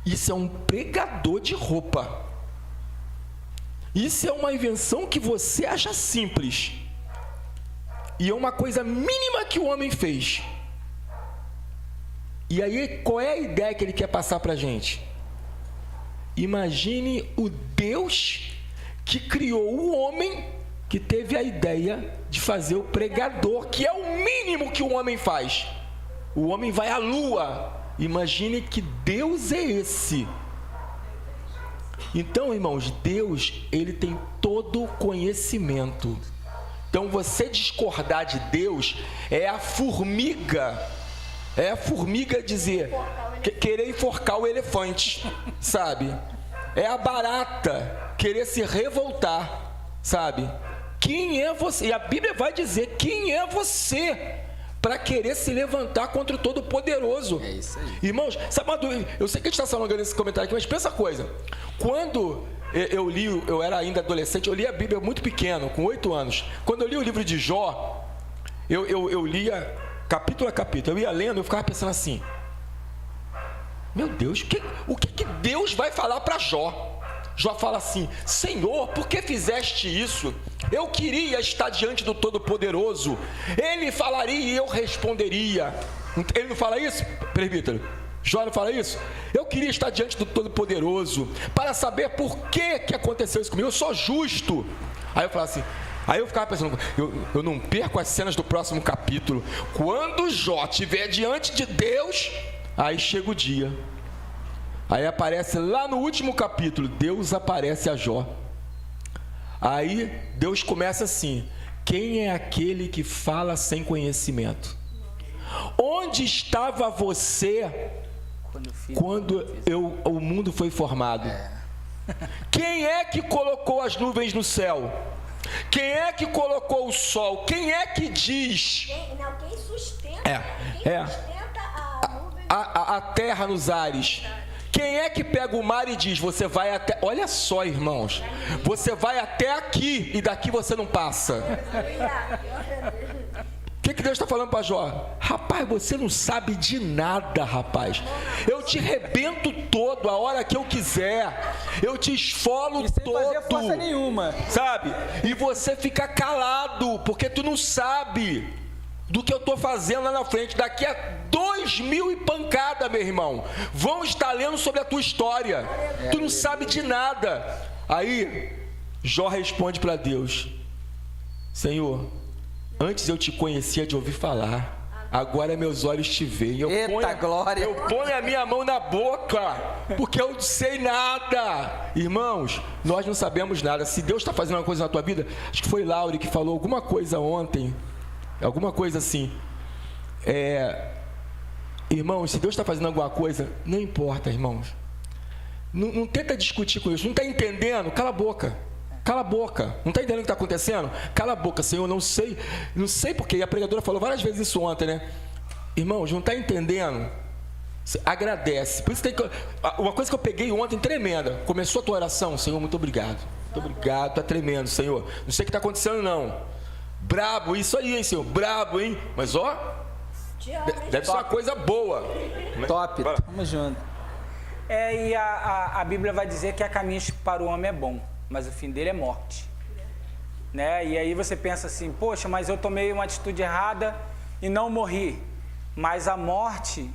isso é um pregador de roupa. Isso é uma invenção que você acha simples. E é uma coisa mínima que o homem fez. E aí, qual é a ideia que ele quer passar para a gente? Imagine o Deus que criou o homem, que teve a ideia de fazer o pregador, que é o mínimo que o homem faz. O homem vai à lua. Imagine que Deus é esse. Então, irmãos, Deus, ele tem todo o conhecimento. Então, você discordar de Deus é a formiga dizer, querer enforcar o elefante, sabe? É a barata querer se revoltar, sabe? Quem é você? E a Bíblia vai dizer, quem é você para querer se levantar contra o Todo-Poderoso? É isso aí. Irmãos, sabe uma dúvida? Eu sei que a gente está falando nesse comentário aqui, mas pensa uma coisa. Quando eu era ainda adolescente, eu li a Bíblia muito pequeno, com 8 anos. Quando eu li o livro de Jó, eu lia capítulo a capítulo. Eu ia lendo, eu ficava pensando assim: meu Deus, o que Deus vai falar para Jó? Jó fala assim: Senhor, por que fizeste isso? Eu queria estar diante do Todo-Poderoso. Ele falaria e eu responderia. Ele não fala isso, presbítero? Jó não fala isso? Eu queria estar diante do Todo-Poderoso para saber por que aconteceu isso comigo. Eu sou justo. Aí eu falo assim, aí eu ficava pensando, eu não perco as cenas do próximo capítulo. Quando Jó estiver diante de Deus, aí chega o dia. Aí aparece lá no último capítulo, Deus aparece a Jó. Aí Deus começa assim: quem é aquele que fala sem conhecimento? Onde estava você quando o mundo foi formado? Quem é que colocou as nuvens no céu? Quem é que colocou o sol? Quem é que diz? Quem sustenta? Quem sustenta a terra nos ares? Quem é que pega o mar e diz, você vai até... Olha só, irmãos, você vai até aqui e daqui você não passa. O que Deus está falando para Jó? Rapaz, você não sabe de nada, rapaz. Eu te rebento todo a hora que eu quiser. Eu te esfolo sem todo. fazer força nenhuma. Sabe? E você fica calado, porque tu não sabe do que eu estou fazendo lá na frente. Daqui a 2000 e pancada, meu irmão, vão estar lendo sobre a tua história. Tu não sabe de nada. Aí, Jó responde para Deus: Senhor, antes eu te conhecia de ouvir falar, agora meus olhos te veem. Glória! Eu ponho a minha mão na boca, porque eu não sei nada. Irmãos, nós não sabemos nada. Se Deus está fazendo uma coisa na tua vida, acho que foi Laure que falou alguma coisa ontem, alguma coisa assim. Irmãos, se Deus está fazendo alguma coisa, não importa, irmãos. Não tenta discutir com isso. Não está entendendo? Cala a boca. Cala a boca. Não está entendendo o que está acontecendo? Cala a boca, Senhor. Não sei porque. E a pregadora falou várias vezes isso ontem, né? Irmãos, não está entendendo? Agradece. Por isso tem que... Uma coisa que eu peguei ontem tremenda. Começou a tua oração. Senhor, muito obrigado. Muito obrigado. Está tremendo, Senhor. Não sei o que está acontecendo, não. Brabo, isso aí, hein, Senhor? Brabo, hein? Mas, deve ser uma coisa boa. Top. Vamos junto. E a Bíblia vai dizer que há caminhos para o homem é bom, mas o fim dele é morte. Né? E aí você pensa assim, poxa, mas eu tomei uma atitude errada e não morri. Mas a morte,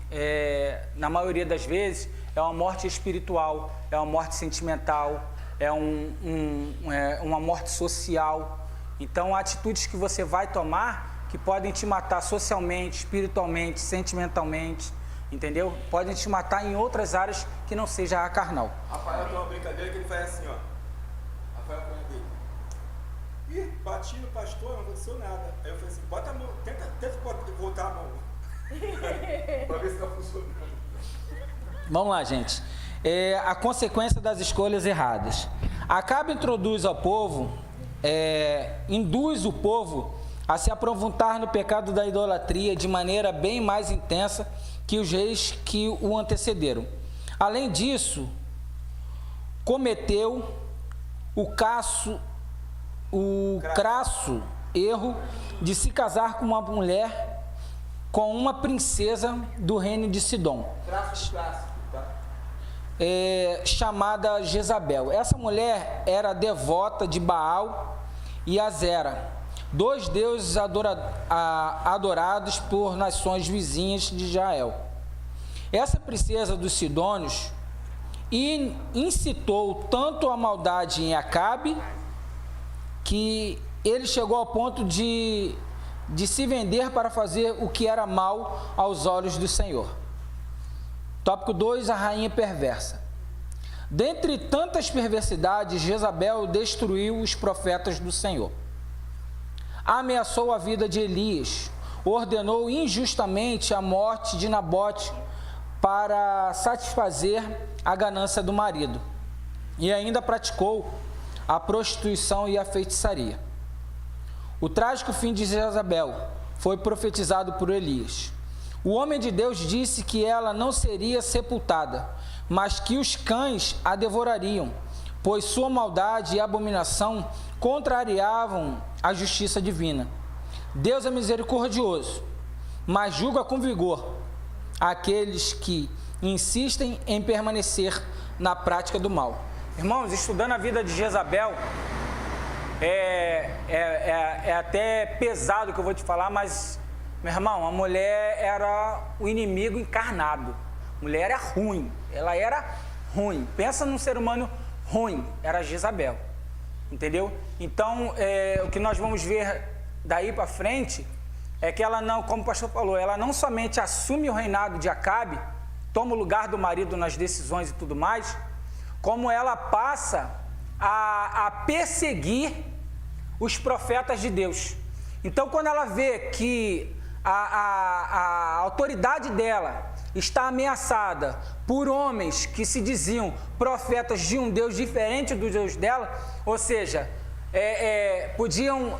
na maioria das vezes, é uma morte espiritual, é uma morte sentimental, é uma morte social. Então, atitudes que você vai tomar que podem te matar socialmente, espiritualmente, sentimentalmente, entendeu? Podem te matar em outras áreas que não seja a carnal. Rafael tem uma brincadeira que ele faz assim, ó. Rafael com ele. Ih, bati no pastor, não aconteceu nada. Aí eu falei assim, bota a mão, tenta voltar a mão. Pra ver se tá funcionando. Vamos lá, gente. A consequência das escolhas erradas. Acabe induz o povo a se aprofundar no pecado da idolatria de maneira bem mais intensa que os reis que o antecederam. Além disso, cometeu o crasso erro de se casar com uma mulher, com uma princesa do reino de Sidom, chamada Jezabel. Essa mulher era devota de Baal e Azera, dois deuses adorados por nações vizinhas de Israel. Essa princesa dos Sidônios incitou tanto a maldade em Acabe, que ele chegou ao ponto de se vender para fazer o que era mal aos olhos do Senhor. Tópico 2, a rainha perversa. Dentre tantas perversidades, Jezabel destruiu os profetas do Senhor. Ameaçou a vida de Elias, ordenou injustamente a morte de Nabote para satisfazer a ganância do marido, e ainda praticou a prostituição e a feitiçaria. O trágico fim de Jezabel foi profetizado por Elias. O homem de Deus disse que ela não seria sepultada, mas que os cães a devorariam, pois sua maldade e abominação contrariavam a justiça divina. Deus é misericordioso, mas julga com vigor aqueles que insistem em permanecer na prática do mal. Irmãos, estudando a vida de Jezabel, é até pesado o que eu vou te falar, mas, meu irmão, a mulher era o inimigo encarnado. A mulher era ruim, ela era ruim. Pensa num ser humano ruim, era Jezabel, entendeu? Então, o que nós vamos ver daí para frente é que ela não, como o pastor falou, ela não somente assume o reinado de Acabe, toma o lugar do marido nas decisões e tudo mais, como ela passa a perseguir os profetas de Deus. Então, quando ela vê que a autoridade dela está ameaçada por homens que se diziam profetas de um Deus diferente do Deus dela, ou seja, podiam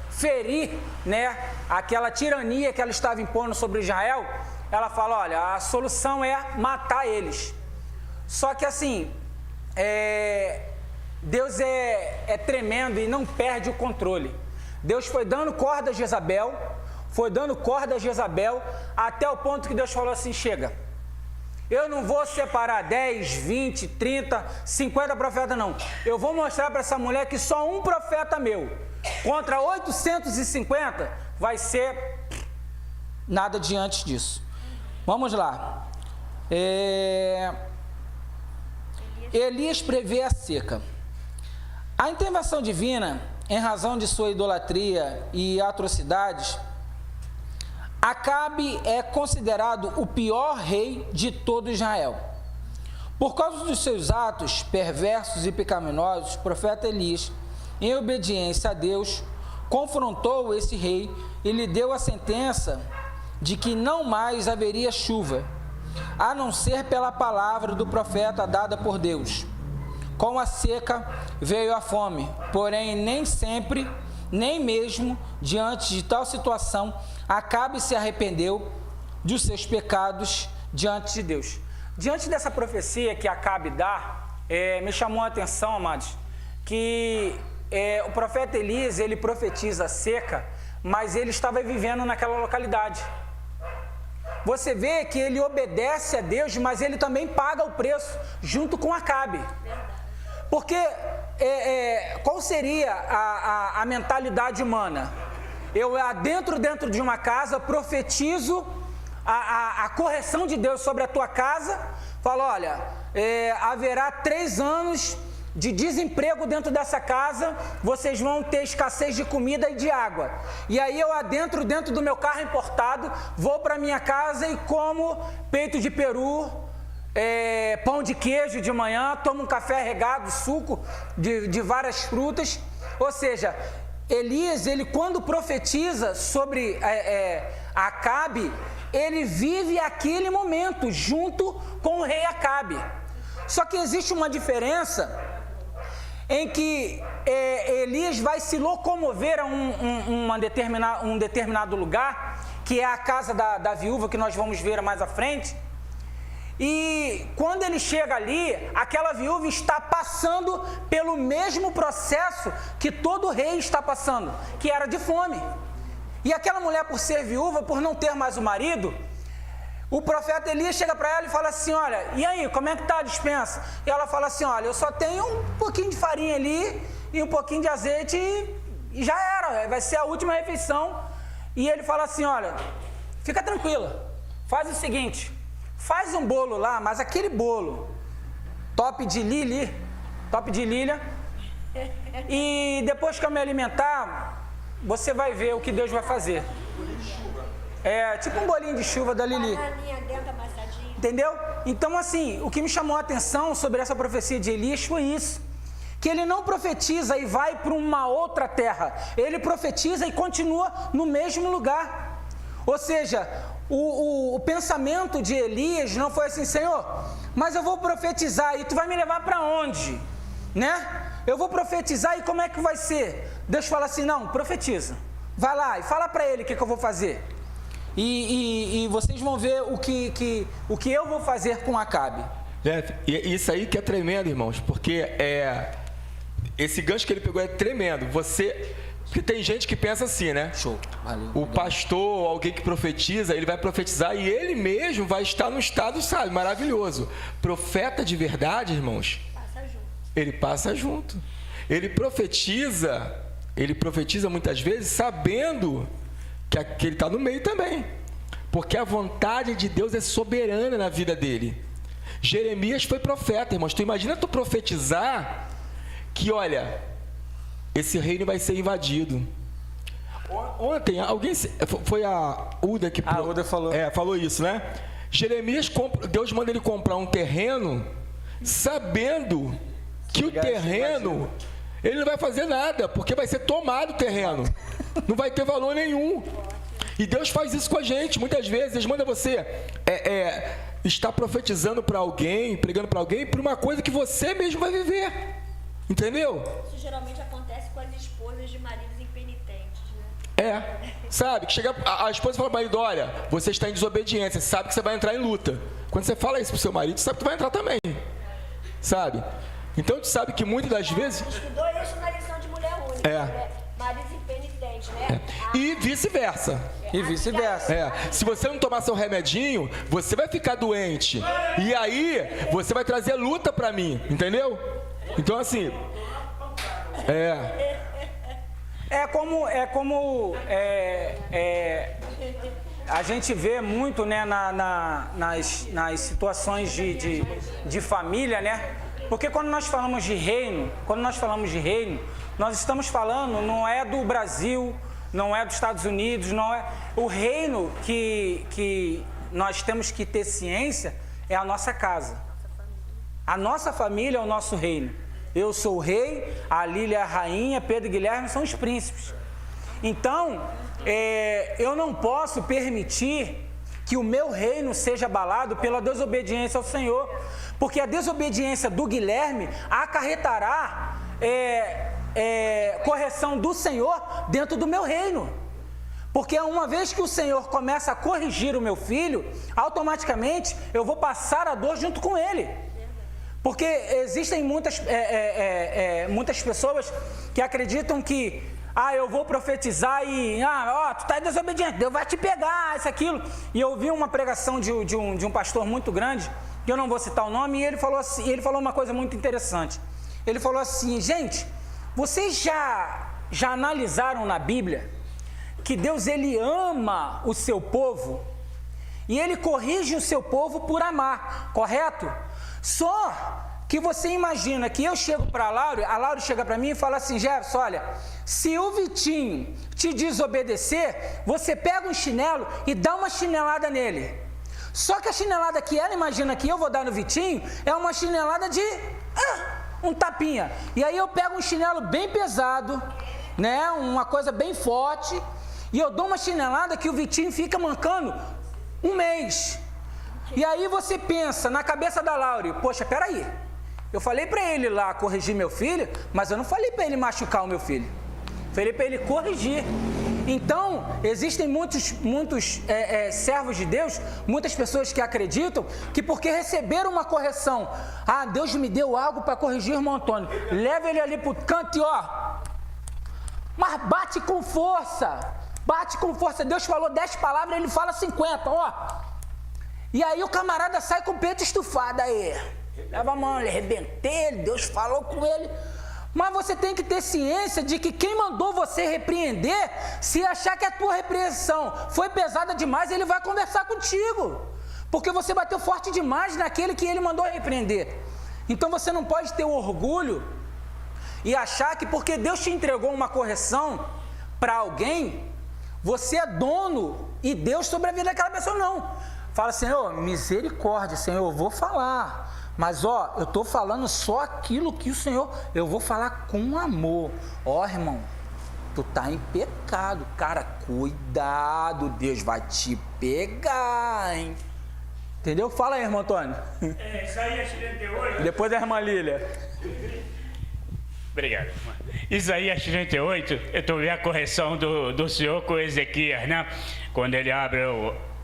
ferir, né, aquela tirania que ela estava impondo sobre Israel, ela fala, olha, a solução é matar eles. Só que assim, Deus é tremendo e não perde o controle. Deus foi dando corda a Jezabel, até o ponto que Deus falou assim, chega, eu não vou separar 10, 20, 30, 50 profetas não, eu vou mostrar para essa mulher que só um profeta meu, contra 850, vai ser nada diante disso. Vamos lá. Elias prevê a seca. A intervenção divina, em razão de sua idolatria e atrocidades, Acabe é considerado o pior rei de todo Israel. Por causa dos seus atos perversos e pecaminosos, o profeta Elias, em obediência a Deus, confrontou esse rei e lhe deu a sentença de que não mais haveria chuva, a não ser pela palavra do profeta dada por Deus. Com a seca veio a fome, porém nem sempre, nem mesmo diante de tal situação, Acabe se arrependeu dos seus pecados diante de Deus. Diante dessa profecia que Acabe dá, me chamou a atenção, amados, que o profeta Elias, ele profetiza seca, mas ele estava vivendo naquela localidade. Você vê que ele obedece a Deus, mas ele também paga o preço junto com Acabe. Porque qual seria a mentalidade humana? Eu dentro de uma casa profetizo a correção de Deus sobre a tua casa, falo, olha, haverá 3 anos de desemprego dentro dessa casa, vocês vão ter escassez de comida e de água. E aí eu dentro do meu carro importado, vou para minha casa e como peito de peru, pão de queijo de manhã, tomo um café regado, suco de várias frutas. Ou seja, Elias, ele quando profetiza sobre Acabe, ele vive aquele momento junto com o rei Acabe. Só que existe uma diferença em que Elias vai se locomover a um determinado lugar, que é a casa da viúva, que nós vamos ver mais à frente. E quando ele chega ali, aquela viúva está passando pelo mesmo processo que todo rei está passando, que era de fome. E aquela mulher, por ser viúva, por não ter mais o marido, o profeta Elias chega para ela e fala assim, olha, e aí, como é que está a despensa? E ela fala assim, olha, eu só tenho um pouquinho de farinha ali e um pouquinho de azeite e já era, vai ser a última refeição. E ele fala assim, olha, fica tranquila, faz o seguinte, faz um bolo lá, mas aquele bolo top de lilia, e depois que eu me alimentar, você vai ver o que Deus vai fazer. Tipo um bolinho de chuva da Lili. Entendeu? Então, assim, o que me chamou a atenção sobre essa profecia de Elias foi isso. Que ele não profetiza e vai para uma outra terra. Ele profetiza e continua no mesmo lugar. Ou seja, o pensamento de Elias não foi assim, Senhor, mas eu vou profetizar e tu vai me levar para onde? Né? Eu vou profetizar e como é que vai ser? Deus fala assim, não, profetiza. Vai lá e fala para ele o que eu vou fazer. E vocês vão ver o que eu vou fazer com Acabe. E isso aí que é tremendo, irmãos, porque esse gancho que ele pegou é tremendo. Porque tem gente que pensa assim, né? Show. Valeu. O pastor, alguém que profetiza, ele vai profetizar e ele mesmo vai estar no estado, sabe, maravilhoso. Profeta de verdade, irmãos, ele passa junto. Ele profetiza muitas vezes sabendo que ele está no meio também. Porque a vontade de Deus é soberana na vida dele. Jeremias foi profeta, irmãos. Tu imagina tu profetizar que, olha, esse reino vai ser invadido. Ontem, foi a Uda que... A Uda falou. Falou isso, né? Jeremias, Deus manda ele comprar um terreno, sabendo que o terreno, ele não vai fazer nada, porque vai ser tomado o terreno. Não vai ter valor nenhum. E Deus faz isso com a gente, muitas vezes. Deus manda você estar profetizando para alguém, pregando para alguém, por uma coisa que você mesmo vai viver. Entendeu? Isso geralmente acontece com as esposas de maridos impenitentes, né? Sabe? Que chega a esposa fala para o marido, olha, você está em desobediência, você sabe que você vai entrar em luta. Quando você fala isso pro seu marido, você sabe que tu vai entrar também. Sabe? Então, tu sabe que muitas das vezes... Estudou isso na lição de mulher única, né? Maridos impenitentes, né? E vice-versa. E vice-versa. Se você não tomar seu remedinho, você vai ficar doente. E aí, você vai trazer luta pra mim. Entendeu? Então, assim... A gente vê muito, né, nas situações de família, né? Porque quando nós falamos de reino, nós estamos falando, não é do Brasil, não é dos Estados Unidos, não é... O reino que nós temos que ter ciência é a nossa casa. A nossa família é o nosso reino. Eu sou o rei, a Lília é a rainha, Pedro e Guilherme são os príncipes. Então, eu não posso permitir que o meu reino seja abalado pela desobediência ao Senhor, porque a desobediência do Guilherme acarretará correção do Senhor dentro do meu reino. Porque uma vez que o Senhor começa a corrigir o meu filho, automaticamente eu vou passar a dor junto com ele. Porque existem muitas pessoas que acreditam que eu vou profetizar e tu tá desobediente, Deus vai te pegar, isso, aquilo. E eu vi uma pregação de um pastor muito grande, que eu não vou citar o nome, e ele falou assim, ele falou uma coisa muito interessante. Ele falou assim, gente, vocês já analisaram na Bíblia que Deus, ele ama o seu povo e ele corrige o seu povo por amar, correto? Só que você imagina que eu chego para a Laura chega para mim e fala assim, Jefferson, olha, se o Vitinho te desobedecer, você pega um chinelo e dá uma chinelada nele. Só que a chinelada que ela imagina que eu vou dar no Vitinho é uma chinelada de um tapinha. E aí eu pego um chinelo bem pesado, né, uma coisa bem forte, e eu dou uma chinelada que o Vitinho fica mancando um mês. E aí você pensa na cabeça da Laura, poxa, peraí, eu falei para ele lá corrigir meu filho, mas eu não falei para ele machucar o meu filho. Falei para ele corrigir. Então, existem muitos servos de Deus, muitas pessoas que acreditam que porque receberam uma correção, Deus me deu algo para corrigir o irmão Antônio, leva ele ali para o canto e mas bate com força, Deus falou 10 palavras, ele fala 50, E aí o camarada sai com o peito estufado aí. Leva a mão, ele arrebentei ele, Deus falou com ele. Mas você tem que ter ciência de que quem mandou você repreender, se achar que a tua repreensão foi pesada demais, ele vai conversar contigo. Porque você bateu forte demais naquele que ele mandou repreender. Então você não pode ter o orgulho e achar que porque Deus te entregou uma correção para alguém, você é dono e Deus sobre a vida daquela pessoa, não. Fala, Senhor, misericórdia, Senhor, eu vou falar. Mas, eu estou falando só aquilo que o Senhor... Eu vou falar com amor. Irmão, tu tá em pecado. Cara, cuidado, Deus vai te pegar, hein? Entendeu? Fala aí, irmão Antônio. Isaías 38. Depois da irmã Lília. Obrigado, irmã. Isaías 38, eu estou vendo a correção do Senhor com Ezequias, né? Quando ele abre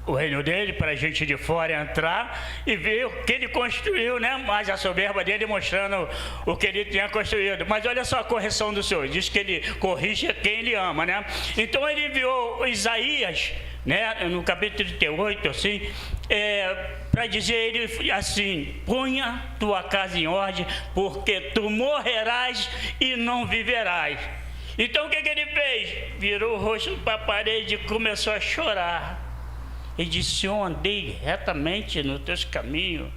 o reino dele para a gente de fora entrar e ver o que ele construiu, né? Mas a soberba dele mostrando o que ele tinha construído. Mas olha só a correção do Senhor, diz que ele corrige quem ele ama, né? Então ele enviou Isaías, né? No capítulo 38, assim, para dizer ele assim, ponha tua casa em ordem, porque tu morrerás e não viverás. Então o que ele fez? Virou o rosto para a parede e começou a chorar. Ele disse, eu andei retamente nos teus caminhos,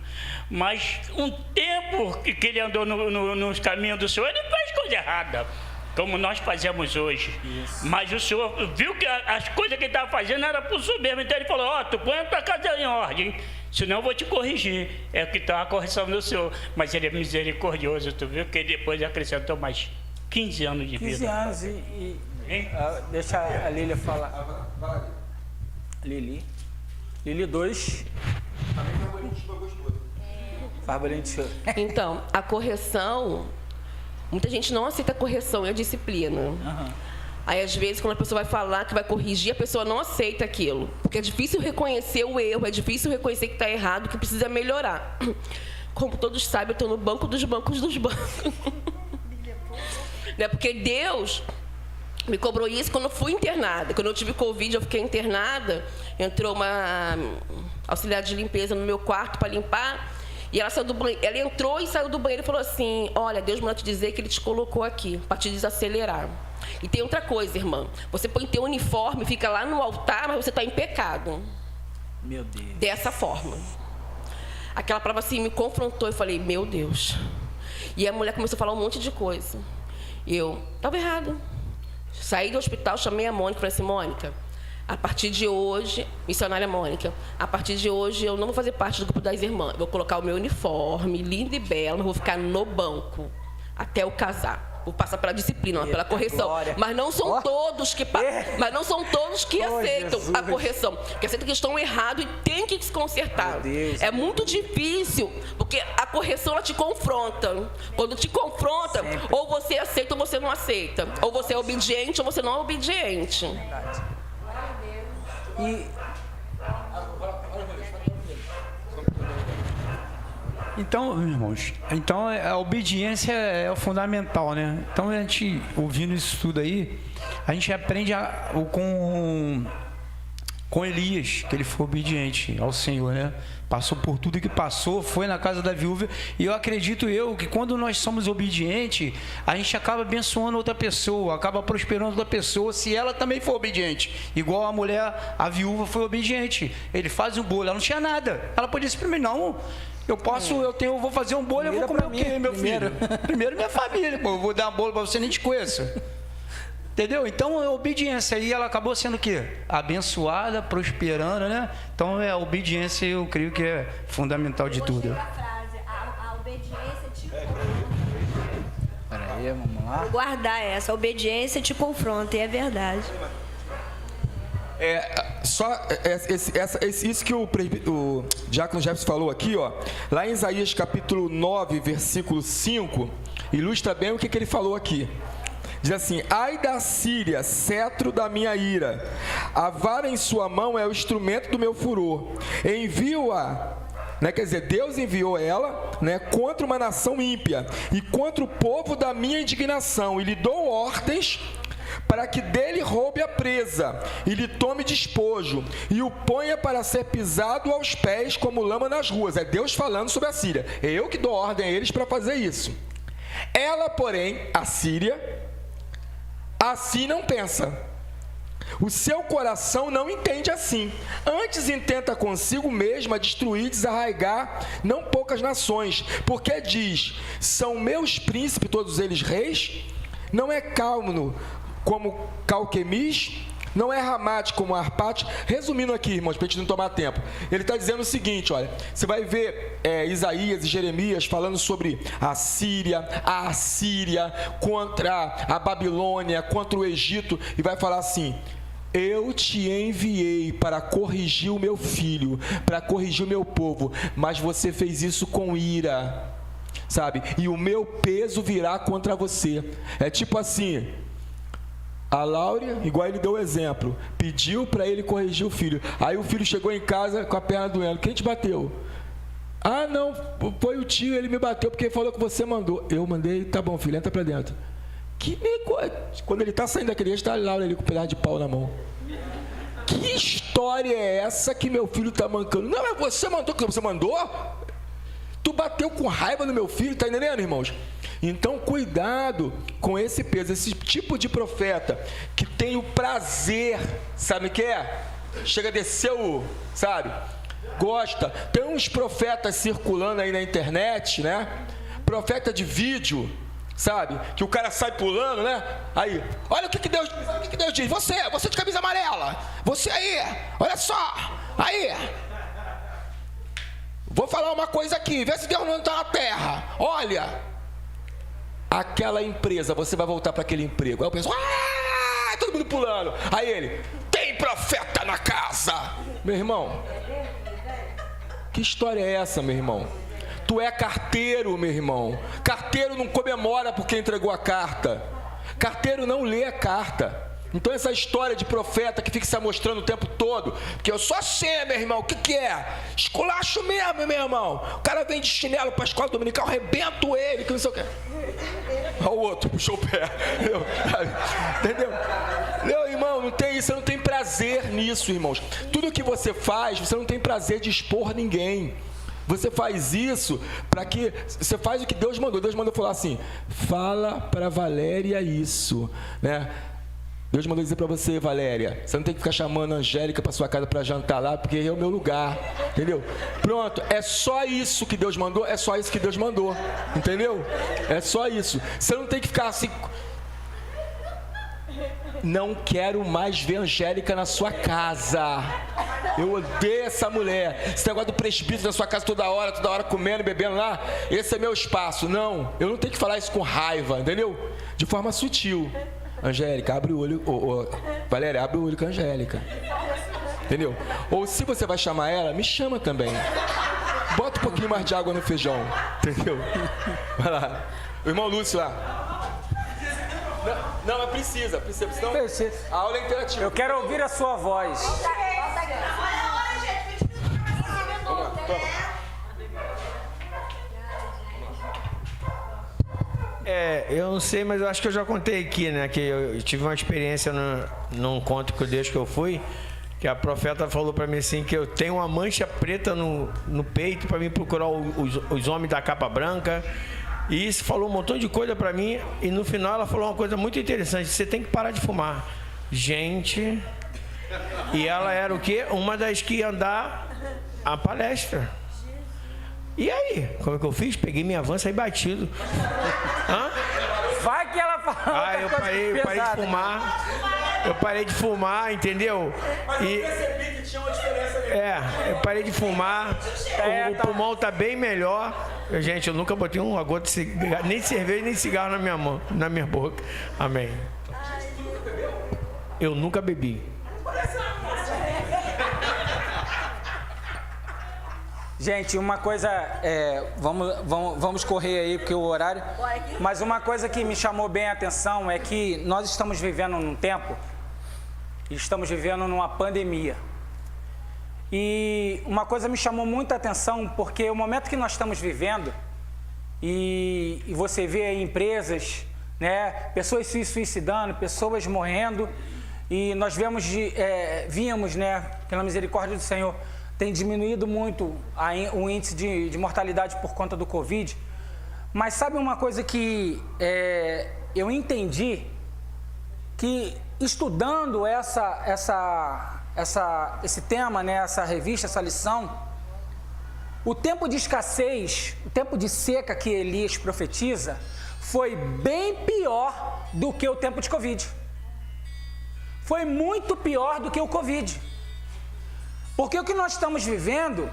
mas um tempo que ele andou nos caminhos do Senhor, ele fez coisa errada, como nós fazemos hoje. Isso. Mas o Senhor viu que as coisas que ele estava fazendo eram por soberba, então ele falou, tu põe a tua casa em ordem, senão eu vou te corrigir. É o que está a correção do Senhor, mas ele é misericordioso, tu viu que ele depois acrescentou mais 15 anos de vida. 15 anos deixa a Lília falar. Lili 2. Faz bolinho de choro. Então, a correção, muita gente não aceita a correção e a disciplina. Aí, às vezes, quando a pessoa vai falar que vai corrigir, a pessoa não aceita aquilo. Porque é difícil reconhecer o erro, é difícil reconhecer que está errado, que precisa melhorar. Como todos sabem, eu estou no banco dos bancos dos bancos. Né? Porque Deus me cobrou isso quando eu fui internada. Quando eu tive Covid, eu fiquei internada. Entrou uma auxiliar de limpeza no meu quarto para limpar. E ela saiu do banheiro, ela entrou e saiu do banheiro e falou assim: olha, Deus manda te dizer que Ele te colocou aqui para te desacelerar. E tem outra coisa, irmã. Você põe teu uniforme, fica lá no altar, mas você está em pecado. Meu Deus. Dessa forma. Aquela palavra assim me confrontou. Eu falei, meu Deus. E a mulher começou a falar um monte de coisa. E eu, estava errado. Saí do hospital, chamei a Mônica e falei assim: Mônica, a partir de hoje, missionária Mônica, a partir de hoje eu não vou fazer parte do grupo das irmãs. Vou colocar o meu uniforme, lindo e belo, mas vou ficar no banco até eu casar. Vou passar pela disciplina, pela correção. Glória. Mas não são todos que aceitam Jesus. A correção. Que aceitam que estão errados e tem que se consertar. É muito difícil, porque a correção ela te confronta. Quando te confronta, ou você aceita ou você não aceita. Ou você é obediente ou você não é obediente. Verdade. Então, irmãos, a obediência é o fundamental, né? Então, a gente, ouvindo isso tudo aí, a gente aprende com Elias, que ele foi obediente ao Senhor, né? Passou por tudo que passou, foi na casa da viúva. E eu acredito que quando nós somos obedientes, a gente acaba abençoando outra pessoa, acaba prosperando outra pessoa, se ela também for obediente. Igual a mulher, a viúva foi obediente. Ele faz um bolo, ela não tinha nada. Ela podia se primeiro, não... Eu vou fazer um bolo, eu vou comer o quê, meu filho? Primeiro minha família, pô, eu vou dar um bolo para você, nem te conheço. Entendeu? Então, a obediência aí, ela acabou sendo o quê? Abençoada, prosperando, né? Então, a obediência, eu creio que é fundamental de tudo. A obediência te confronta. Peraí, vamos lá. Vou guardar essa, a obediência te confronta, e é verdade. Isso que o diácono Jefferson falou aqui, ó, lá em Isaías capítulo 9, versículo 5, ilustra bem o que ele falou aqui. Diz assim: ai da Síria, cetro da minha ira, a vara em sua mão é o instrumento do meu furor. Envio-a, né, quer dizer, Deus enviou ela, né, contra uma nação ímpia e contra o povo da minha indignação, e lhe dou ordens para que dele roube a presa, e lhe tome despojo, e o ponha para ser pisado aos pés como lama nas ruas. É Deus falando sobre a Síria. É eu que dou ordem a eles para fazer isso. Ela, porém, a Síria, assim não pensa. O seu coração não entende assim. Antes intenta consigo mesma destruir, desarraigar não poucas nações, porque diz: são meus príncipes, todos eles reis? Não é Calno como Calquemis, não é Ramate como Arpate. Resumindo aqui, irmãos, para a gente não tomar tempo, ele está dizendo o seguinte: olha, você vai ver Isaías e Jeremias falando sobre a Síria, a Assíria contra a Babilônia, contra o Egito, e vai falar assim: eu te enviei para corrigir o meu filho, para corrigir o meu povo, mas você fez isso com ira, sabe? E o meu peso virá contra você. É tipo assim, a Láurea, igual ele deu o exemplo, pediu para ele corrigir o filho. Aí o filho chegou em casa com a perna doendo. Quem te bateu? Ah, não, foi o tio, ele me bateu porque falou que você mandou. Eu mandei, tá bom, filho, entra para dentro. Quando ele está saindo da igreja, está a Láurea ali com um pedaço de pau na mão. Que história é essa que meu filho está mancando? Não, mas você mandou, que você mandou? Tu bateu com raiva no meu filho, tá entendendo, irmãos? Então, cuidado com esse peso, esse tipo de profeta que tem o prazer, sabe o que é? Chega a descer sabe? Gosta. Tem uns profetas circulando aí na internet, né? Profeta de vídeo, sabe? Que o cara sai pulando, né? Aí, olha o que Deus diz. Você de camisa amarela. Você aí, olha só. Aí. Vou falar uma coisa aqui, vê se Deus não está na terra. Olha, aquela empresa, você vai voltar para aquele emprego. Aí eu penso, todo mundo pulando. Aí ele, tem profeta na casa. Meu irmão, que história é essa, meu irmão? Tu é carteiro, meu irmão. Carteiro não comemora porque entregou a carta. Carteiro não lê a carta. Então essa história de profeta que fica se mostrando o tempo todo, que eu sou assim, meu irmão, o que é? Esculacho mesmo, meu irmão. O cara vem de chinelo para a escola dominical, arrebento ele, que não sei o que. Olha o outro, puxou o pé. Entendeu? Meu irmão, não tem isso, você não tem prazer nisso, irmãos. Tudo que você faz, você não tem prazer de expor ninguém. Você faz isso para que... Você faz o que Deus mandou. Deus mandou falar assim, fala para Valéria isso, né? Deus mandou dizer para você, Valéria, você não tem que ficar chamando a Angélica para sua casa para jantar lá, porque é o meu lugar, entendeu? Pronto, é só isso que Deus mandou, é só isso que Deus mandou, entendeu? É só isso. Você não tem que ficar assim... Não quero mais ver a Angélica na sua casa. Eu odeio essa mulher. Esse negócio do presbítero na sua casa toda hora comendo, bebendo lá. Esse é meu espaço. Não, eu não tenho que falar isso com raiva, entendeu? De forma sutil. Angélica, abre o olho. Valéria, abre o olho com a Angélica. Entendeu? Ou se você vai chamar ela, me chama também. Bota um pouquinho mais de água no feijão. Entendeu? Vai lá. O irmão Lúcio lá. Não, mas precisa. Senão a aula é interativa. Eu quero ouvir a sua voz. Vamos lá, toma. Eu não sei, mas eu acho que eu já contei aqui, né? Que eu tive uma experiência num encontro com Deus que eu fui, que a profeta falou para mim assim, que eu tenho uma mancha preta no peito para mim procurar os homens da capa branca. E isso falou um montão de coisa para mim. E no final ela falou uma coisa muito interessante: você tem que parar de fumar. Gente. E ela era o quê? Uma das que ia andar a palestra. E aí? Como é que eu fiz? Peguei minha van e saí batido. Hã? Vai que ela fala. Eu parei de fumar. Eu parei de fumar, entendeu? Mas eu percebi que tinha uma diferença ali. Eu parei de fumar. O pulmão tá bem melhor. Gente, eu nunca botei uma gota de cigarro, nem cerveja, nem cigarro na minha boca. Amém. Eu nunca bebi. Gente, uma coisa, vamos correr aí porque o horário, mas uma coisa que me chamou bem a atenção é que nós estamos vivendo num tempo, estamos vivendo numa pandemia. E uma coisa me chamou muita atenção, porque o momento que nós estamos vivendo, e você vê aí empresas, né, pessoas se suicidando, pessoas morrendo, e nós víamos, né, pela misericórdia do Senhor, tem diminuído muito o índice de mortalidade por conta do Covid. Mas sabe uma coisa que eu entendi? Que estudando esse tema, né, essa revista, essa lição, o tempo de escassez, o tempo de seca que Elias profetiza foi bem pior do que o tempo de Covid. Foi muito pior do que o Covid. Porque o que nós estamos vivendo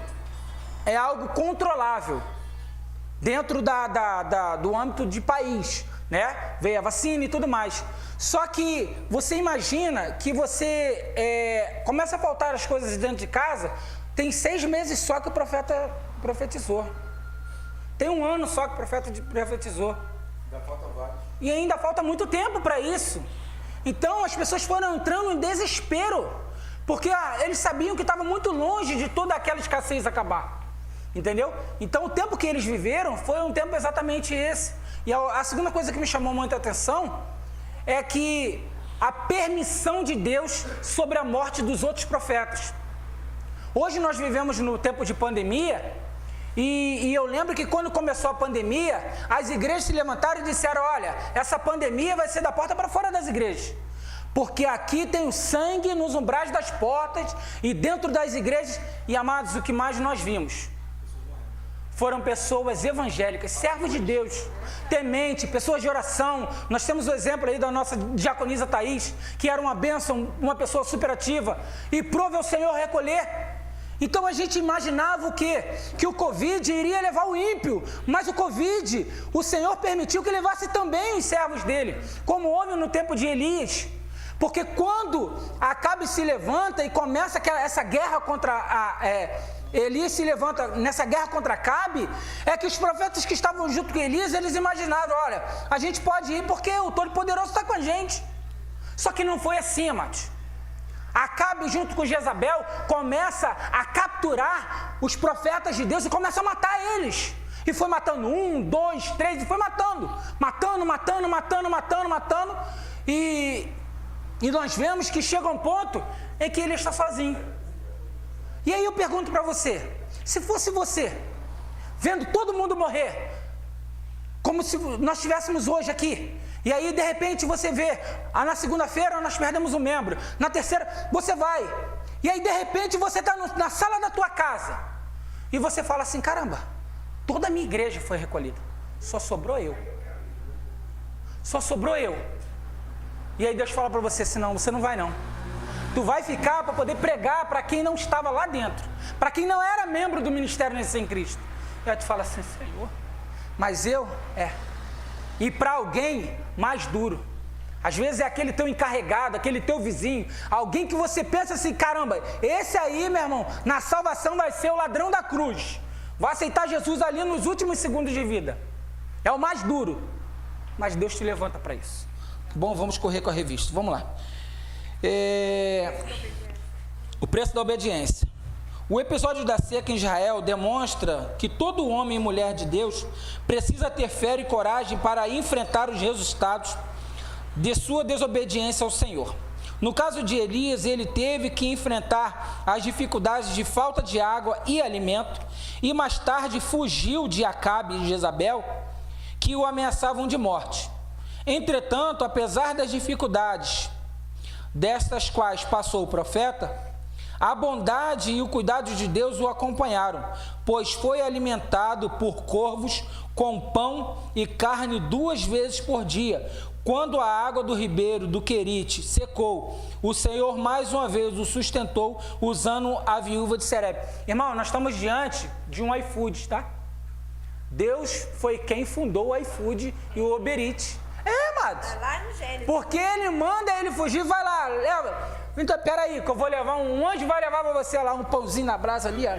é algo controlável dentro do âmbito de país, né? Veio a vacina e tudo mais. Só que você imagina que você começa a faltar as coisas dentro de casa, tem 6 meses só que o profeta profetizou. Tem 1 ano só que o profeta profetizou. Ainda falta vários. E ainda falta muito tempo para isso. Então as pessoas foram entrando em desespero. Porque eles sabiam que estava muito longe de toda aquela escassez acabar. Entendeu? Então o tempo que eles viveram foi um tempo exatamente esse. E a segunda coisa que me chamou muita atenção é que a permissão de Deus sobre a morte dos outros profetas. Hoje nós vivemos no tempo de pandemia e eu lembro que quando começou a pandemia, as igrejas se levantaram e disseram: olha, essa pandemia vai ser da porta para fora das igrejas. Porque aqui tem o sangue nos umbrais das portas e dentro das igrejas. E amados, o que mais nós vimos foram pessoas evangélicas, servos de Deus, temente, pessoas de oração. Nós temos o exemplo aí da nossa diaconisa Thaís, que era uma bênção, uma pessoa superativa, e prove ao Senhor recolher. Então a gente imaginava o quê? Que o Covid iria levar o ímpio, mas o Covid, o Senhor permitiu que levasse também os servos dele, como houve no tempo de Elias. Porque quando Acabe se levanta e começa essa guerra contra Elias se levanta nessa guerra contra Acabe, é que os profetas que estavam junto com Elias, eles imaginaram, olha, a gente pode ir porque o Todo-Poderoso está com a gente. Só que não foi assim, amados. Acabe junto com Jezabel começa a capturar os profetas de Deus e começa a matar eles. E foi matando 1, 2, 3, e foi matando. E nós vemos que chega um ponto em que ele está sozinho. E aí eu pergunto para você, se fosse você, vendo todo mundo morrer, como se nós estivéssemos hoje aqui, e aí de repente você vê, na segunda-feira nós perdemos um membro, na terceira você vai, e aí de repente você está na sala da tua casa, e você fala assim, caramba, toda a minha igreja foi recolhida, só sobrou eu. E aí Deus fala para você, senão você não vai não. Tu vai ficar para poder pregar para quem não estava lá dentro, para quem não era membro do Ministério Nascer em Cristo. E aí tu fala assim, Senhor, mas e para alguém mais duro. Às vezes é aquele teu encarregado, aquele teu vizinho, alguém que você pensa assim, caramba, esse aí, meu irmão, na salvação vai ser o ladrão da cruz. Vai aceitar Jesus ali nos últimos segundos de vida. É o mais duro. Mas Deus te levanta para isso. Bom, vamos correr com a revista. Vamos lá. O preço da obediência. O episódio da seca em Israel demonstra que todo homem e mulher de Deus precisa ter fé e coragem para enfrentar os resultados de sua desobediência ao Senhor. No caso de Elias, ele teve que enfrentar as dificuldades de falta de água e alimento, e mais tarde fugiu de Acabe e Jezabel, que o ameaçavam de morte. Entretanto, apesar das dificuldades destas quais passou o profeta, a bondade e o cuidado de Deus o acompanharam, pois foi alimentado por corvos com pão e carne 2 vezes por dia. Quando a água do ribeiro do Querite secou, o Senhor mais uma vez o sustentou, usando a viúva de Serep. Irmão, nós estamos diante de um iFood, tá? Deus foi quem fundou o iFood e o Uber Eats. Amado. Porque ele manda ele fugir, vai lá, leva. Então, peraí, que eu vou levar um anjo, vai levar pra você lá um pãozinho na brasa ali, ó.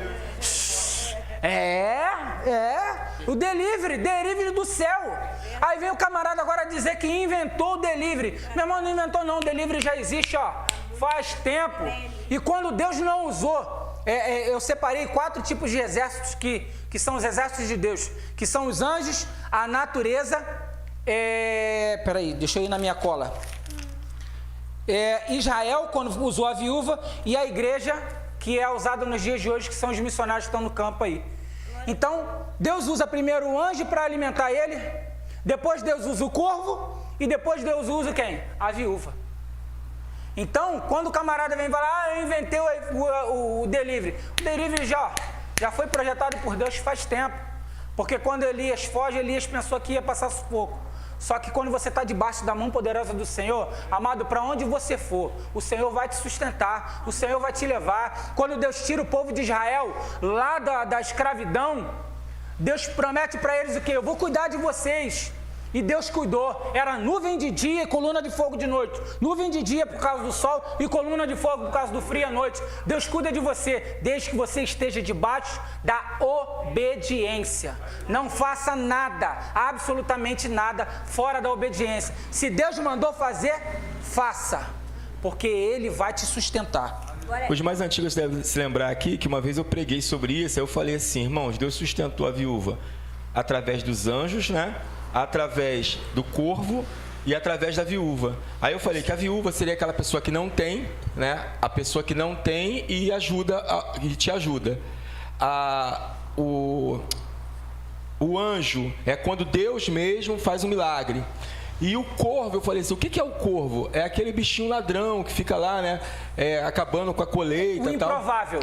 O delivery do céu. Aí vem o camarada agora dizer que inventou o delivery. Meu irmão, não inventou não, o delivery já existe, ó, faz tempo. E quando Deus não usou, eu separei 4 tipos de exércitos que são os exércitos de Deus, que são os anjos, a natureza. Peraí, deixa eu ir na minha cola. Israel, quando usou a viúva, e a igreja, que é usada nos dias de hoje, que são os missionários que estão no campo aí. Então, Deus usa primeiro o anjo para alimentar ele, depois Deus usa o corvo, e depois Deus usa quem? A viúva. Então, quando o camarada vem e fala, eu inventei o delivery. O delivery já foi projetado por Deus faz tempo. Porque quando Elias foge, Elias pensou que ia passar sufoco. Só que quando você está debaixo da mão poderosa do Senhor, amado, para onde você for, o Senhor vai te sustentar, o Senhor vai te levar. Quando Deus tira o povo de Israel lá da escravidão, Deus promete para eles o quê? Eu vou cuidar de vocês. E Deus cuidou, era nuvem de dia e coluna de fogo de noite. Nuvem de dia por causa do sol e coluna de fogo por causa do frio à noite. Deus cuida de você, desde que você esteja debaixo da obediência. Não faça nada, absolutamente nada, fora da obediência. Se Deus mandou fazer, faça, porque Ele vai te sustentar. Os mais antigos devem se lembrar aqui que uma vez eu preguei sobre isso. Eu falei assim, irmãos, Deus sustentou a viúva através dos anjos, né? Através do corvo e através da viúva. Aí eu falei que a viúva seria aquela pessoa que não tem, né? A pessoa que não tem e e te ajuda. O anjo é quando Deus mesmo faz um milagre. E o corvo, eu falei assim, o que é o corvo? É aquele bichinho ladrão que fica lá, né? Acabando com a colheita. O improvável.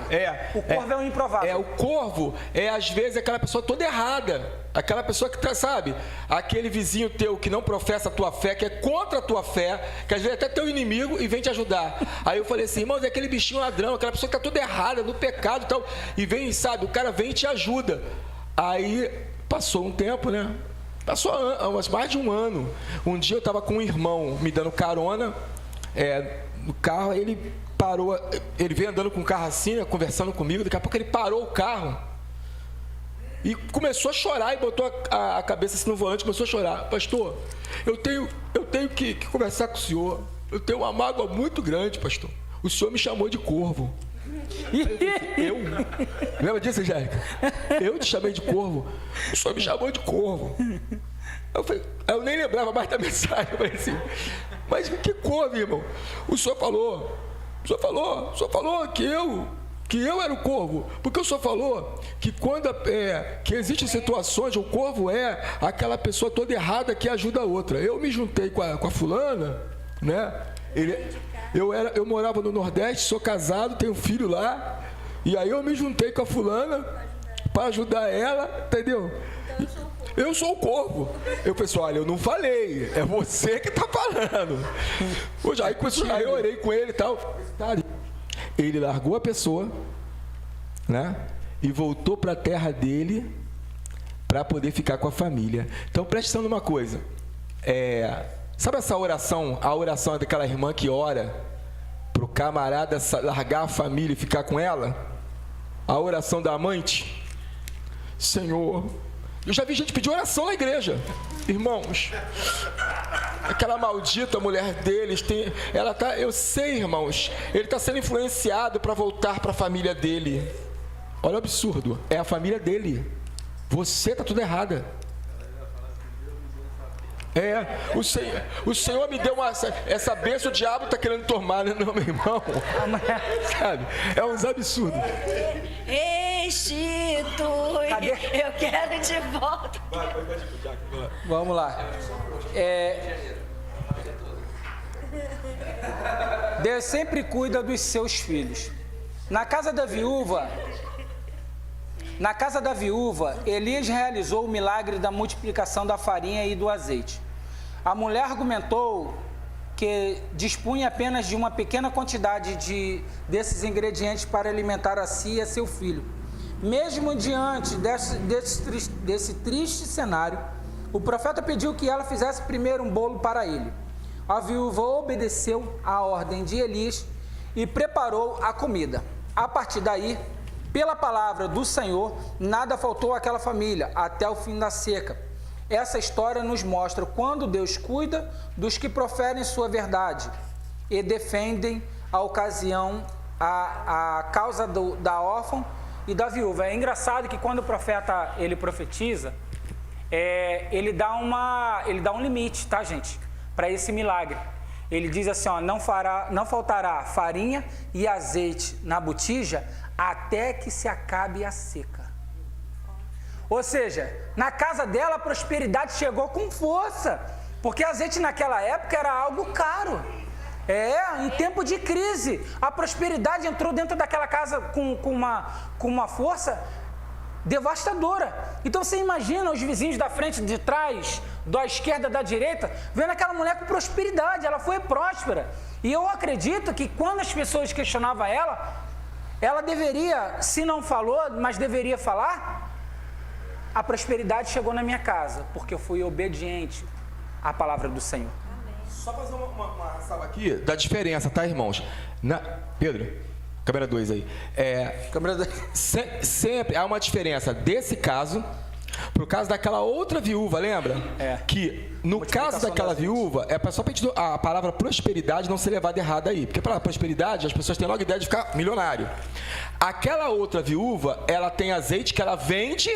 O corvo é o improvável. O corvo é, às vezes, aquela pessoa toda errada. Aquela pessoa que, sabe, aquele vizinho teu que não professa a tua fé, que é contra a tua fé, que às vezes é até teu inimigo e vem te ajudar. Aí eu falei assim, irmãos, é aquele bichinho ladrão, aquela pessoa que está toda errada, no pecado e tal. E vem, sabe, o cara vem e te ajuda. Aí passou um tempo, né? Passou mais de um ano. Um dia eu estava com um irmão me dando carona, no carro, ele parou, ele veio andando com o carro assim, né, conversando comigo, daqui a pouco ele parou o carro e começou a chorar e botou a cabeça assim no volante, começou a chorar. Pastor, eu tenho que conversar com o senhor, eu tenho uma mágoa muito grande, pastor. O senhor me chamou de corvo. Eu? Lembra disso, Angélica? Eu te chamei de corvo. O senhor me chamou de corvo. Eu nem lembrava mais da mensagem. Eu falei assim, mas que corvo, irmão? O senhor falou que eu era o corvo, porque o senhor falou que quando que existem situações, o corvo é aquela pessoa toda errada que ajuda a outra. Eu me juntei com a fulana, né? Eu morava no Nordeste, sou casado, tenho um filho lá, e aí eu me juntei com a fulana para ajudar ela, entendeu? Eu sou o corvo. Eu falei assim, olha, eu não falei, é você que está falando. Aí eu orei com ele e tal. Ele largou a pessoa, né? E voltou para a terra dele para poder ficar com a família. Então preste atenção numa coisa. Sabe essa oração? A oração é daquela irmã que ora para o camarada largar a família e ficar com ela? A oração da amante? Senhor, eu já vi gente pedir oração na igreja. Irmãos, aquela maldita mulher deles, eu sei, irmãos, ele está sendo influenciado para voltar para a família dele. Olha o absurdo, é a família dele. Você está tudo errada. O Senhor me deu essa bênção, o diabo está querendo tomar, né, não, meu irmão? Sabe? É uns absurdos. Restitui. Cadê? Eu quero de volta. Vamos lá. Deus sempre cuida dos seus filhos. Na casa da viúva, Elias realizou o milagre da multiplicação da farinha e do azeite. A mulher argumentou que dispunha apenas de uma pequena quantidade desses ingredientes para alimentar a si e a seu filho. Mesmo diante desse triste cenário, o profeta pediu que ela fizesse primeiro um bolo para ele. A viúva obedeceu à ordem de Elias e preparou a comida. A partir daí, pela palavra do Senhor, nada faltou àquela família até o fim da seca. Essa história nos mostra quando Deus cuida dos que proferem sua verdade e defendem a ocasião, a causa da órfã e da viúva. É engraçado que quando o profeta ele profetiza, ele dá um limite, tá, gente, para esse milagre. Ele diz assim, ó, não faltará farinha e azeite na botija até que se acabe a seca. Ou seja, na casa dela a prosperidade chegou com força, porque azeite naquela época era algo caro. Em tempo de crise, a prosperidade entrou dentro daquela casa com uma força devastadora. Então você imagina os vizinhos da frente, de trás, da esquerda, da direita, vendo aquela mulher com prosperidade, ela foi próspera. E eu acredito que quando as pessoas questionavam ela deveria, se não falou, mas deveria falar, a prosperidade chegou na minha casa, porque eu fui obediente à palavra do Senhor. Só fazer uma ressalva aqui da diferença, tá, irmãos? Pedro, câmera 2 aí. Câmera 2. Sempre há uma diferença desse caso pro caso daquela outra viúva, lembra? Que no caso daquela viúva, só pra gente, a palavra prosperidade não ser levada errada aí. Porque para prosperidade, as pessoas têm logo ideia de ficar milionário. Aquela outra viúva, ela tem azeite que ela vende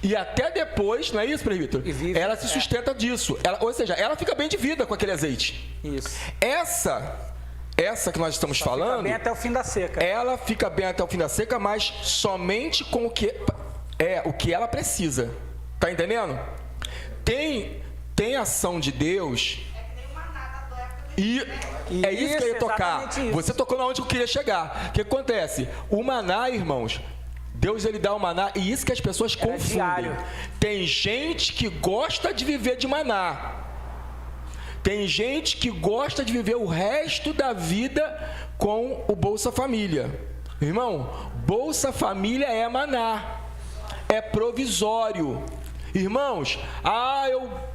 e até depois, não é isso, presbítero? Ela se sustenta disso. Ou seja, ela fica bem de vida com aquele azeite. Isso. Essa que nós estamos falando... Fica bem até o fim da seca. Ela fica bem até o fim da seca, mas somente com o que ela precisa. Tá entendendo? Tem ação de Deus... E é isso que eu ia tocar. Você tocou na onde eu queria chegar. O que acontece? O maná, irmãos... Deus, ele dá o maná, e isso que as pessoas confundem. Diário. Tem gente que gosta de viver de maná. Tem gente que gosta de viver o resto da vida com o Bolsa Família. Irmão, Bolsa Família é maná. É provisório. Irmãos,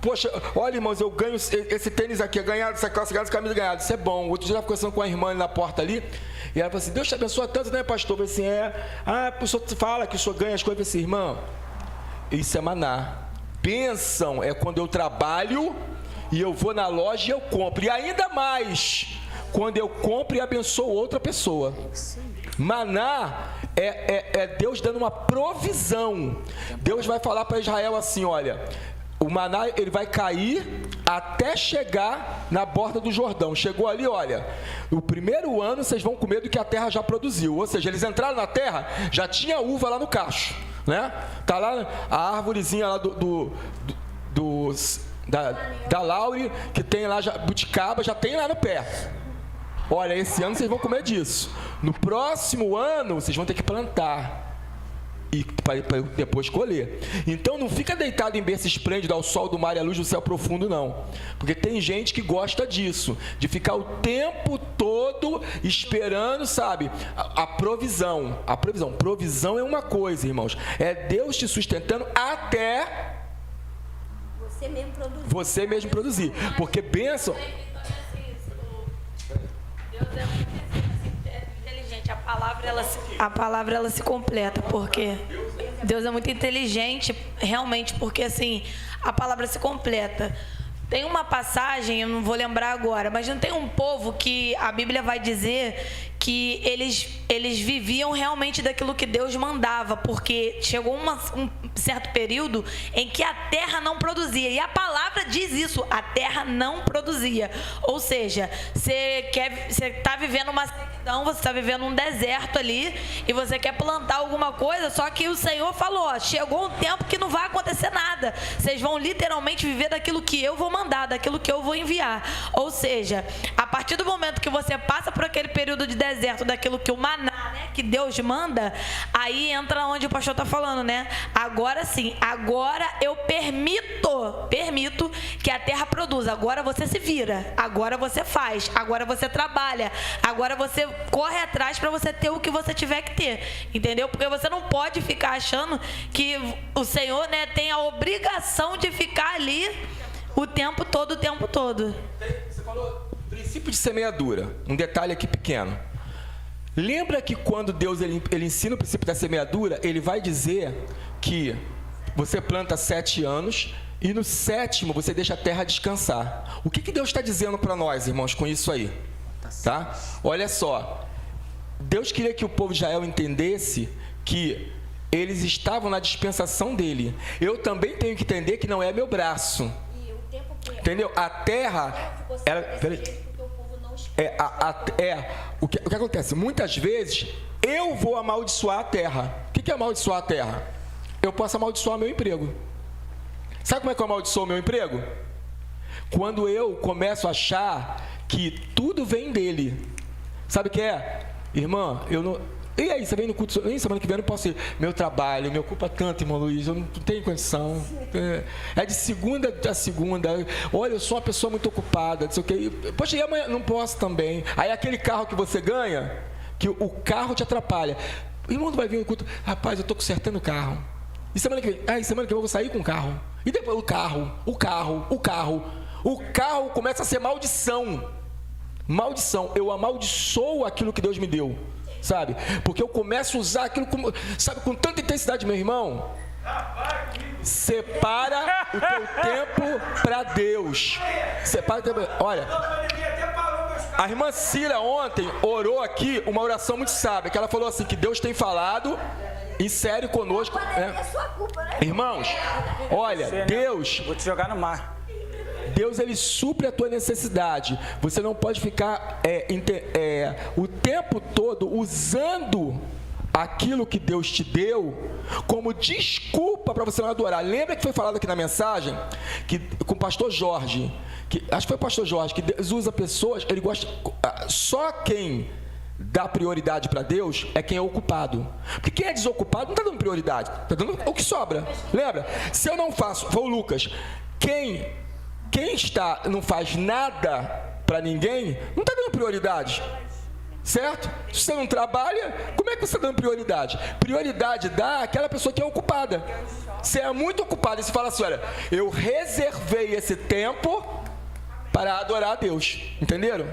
poxa, olha, irmãos, eu ganho esse tênis aqui, ganhado, essa calça ganhada, essa camisa ganhada, isso é bom. Outro dia eu estava conversando com a irmã ali na porta ali, e ela falou assim, Deus te abençoa tanto, né, pastor? Eu falei assim, o senhor fala que o senhor ganha as coisas. Eu falei assim, irmão, isso é maná. Bênção é quando eu trabalho e eu vou na loja e eu compro. E ainda mais, quando eu compro e abençoo outra pessoa. Maná é Deus dando uma provisão. Deus vai falar para Israel assim, olha, o maná ele vai cair até chegar na borda do Jordão. Chegou ali, olha, no primeiro ano vocês vão comer do que a terra já produziu. Ou seja, eles entraram na terra, já tinha uva lá no cacho, né? Tá lá a árvorezinha lá da Laure, que tem lá, buticaba, já tem lá no pé. Olha, esse ano vocês vão comer disso. No próximo ano, vocês vão ter que plantar e para depois colher. Então, não fica deitado em berço esplêndido ao sol do mar e à luz do céu profundo, não. Porque tem gente que gosta disso, de ficar o tempo todo esperando, sabe, a provisão. A provisão. Provisão é uma coisa, irmãos. É Deus te sustentando até você mesmo produzir. Porque bênção... Deus é muito inteligente. A palavra ela se completa, porque Deus é muito inteligente, realmente, porque assim, a palavra se completa. Tem uma passagem, eu não vou lembrar agora, mas não tem um povo que a Bíblia vai dizer que eles viviam realmente daquilo que Deus mandava, porque chegou um certo período em que a terra não produzia, e a palavra diz isso, a terra não produzia. Ou seja, você está vivendo uma sequidão, você está vivendo um deserto ali, e você quer plantar alguma coisa, só que o Senhor falou, ó, chegou um tempo que não vai acontecer nada, vocês vão literalmente viver daquilo que eu vou mandar, daquilo que eu vou enviar. Ou seja, a partir do momento que você passa por aquele período de deserto, daquilo que o maná, né, que Deus manda, aí entra onde o pastor está falando, né? Agora sim, agora eu permito que a terra produza. Agora você se vira, agora você faz, agora você trabalha, agora você corre atrás para você ter o que você tiver que ter, entendeu? Porque você não pode ficar achando que o Senhor, né, tem a obrigação de ficar ali o tempo todo. Você falou princípio de semeadura. Um detalhe aqui pequeno. Lembra que quando Deus ele ensina o princípio da semeadura, ele vai dizer que você planta 7 anos e no 7º você deixa a terra descansar. O que Deus está dizendo para nós, irmãos, com isso aí? Tá? Olha só. Deus queria que o povo de Israel entendesse que eles estavam na dispensação dele. Eu também tenho que entender que não é meu braço. Entendeu? A terra... O que acontece? Muitas vezes eu vou amaldiçoar a terra. O que é amaldiçoar a terra? Eu posso amaldiçoar meu emprego. Sabe como é que eu amaldiçoo meu emprego? Quando eu começo a achar que tudo vem dele. Sabe o que é? Irmã, eu não... E aí, você vem no culto, semana que vem eu não posso ir. Meu trabalho me ocupa tanto, irmão Luiz, eu não tenho condição. É de segunda a segunda. Olha, eu sou uma pessoa muito ocupada, não sei o quê. Poxa, e amanhã? Não posso também. Aí aquele carro que você ganha, que o carro te atrapalha. O irmão não vai vir no culto, rapaz, eu estou consertando o carro. E semana que vem? Semana que vem eu vou sair com o carro. E depois o carro começa a ser maldição. Maldição. Eu amaldiçoo aquilo que Deus me deu. Sabe? Porque eu começo a usar aquilo com tanta intensidade, meu irmão. Separa o teu tempo para Deus. Separa o tempo. Olha, a irmã Cira ontem orou aqui uma oração muito sábia, que ela falou assim, que Deus tem falado em sério conosco. Irmãos, olha, Deus... Vou te jogar no mar. Deus, ele supre a tua necessidade. Você não pode ficar o tempo todo usando aquilo que Deus te deu como desculpa para você não adorar. Lembra que foi falado aqui na mensagem com o pastor Jorge, acho que foi o pastor Jorge, que Deus usa pessoas, ele gosta, só quem dá prioridade para Deus é quem é ocupado. Porque quem é desocupado não está dando prioridade, está dando o que sobra. Lembra? Se eu não faço, foi o Lucas, quem não faz nada para ninguém, não está dando prioridade. certo? Se você não trabalha, como é que você está dando prioridade? Prioridade dá àquela pessoa que é ocupada. Você é muito ocupado e você fala assim, olha, eu reservei esse tempo para adorar a Deus. Entenderam?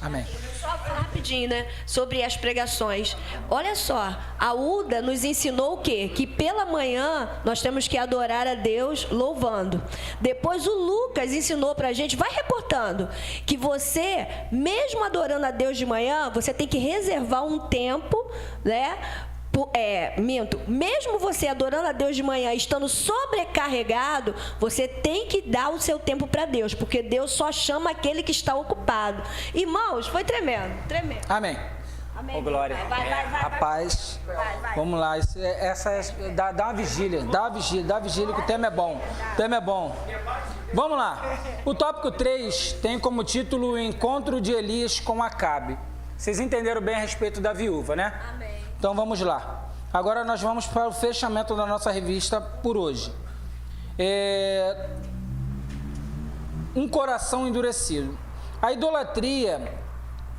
Amém. Só rapidinho, né? Sobre as pregações. Olha só, a Uda nos ensinou o quê? Que pela manhã nós temos que adorar a Deus louvando. Depois o Lucas ensinou pra gente, vai recortando, que você, mesmo adorando a Deus de manhã, você tem que reservar um tempo, né? Mesmo você adorando a Deus de manhã, estando sobrecarregado, você tem que dar o seu tempo para Deus, porque Deus só chama aquele que está ocupado. Irmãos, foi tremendo, tremendo. Amém. Amém. Ô, Glória. Vai. Rapaz, vamos lá. Dá uma vigília, dá uma vigília, que o tema é bom. O tema é bom. Vamos lá. O tópico 3 tem como título o encontro de Elias com Acabe. Vocês entenderam bem a respeito da viúva, né? Amém. Então vamos lá. Agora nós vamos para o fechamento da nossa revista por hoje. Um coração endurecido. A idolatria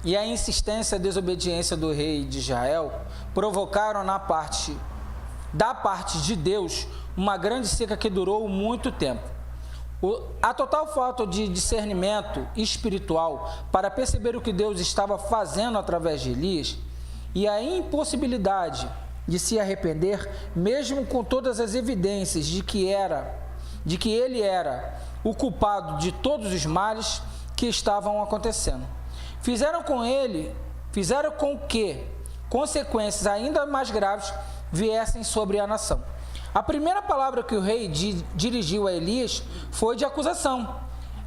e a insistência e a desobediência do rei de Israel provocaram da parte de Deus uma grande seca que durou muito tempo. A total falta de discernimento espiritual para perceber o que Deus estava fazendo através de Elias e a impossibilidade de se arrepender, mesmo com todas as evidências de que ele era o culpado de todos os males que estavam acontecendo. Fizeram com que consequências ainda mais graves viessem sobre a nação. A primeira palavra que o rei dirigiu a Elias foi de acusação.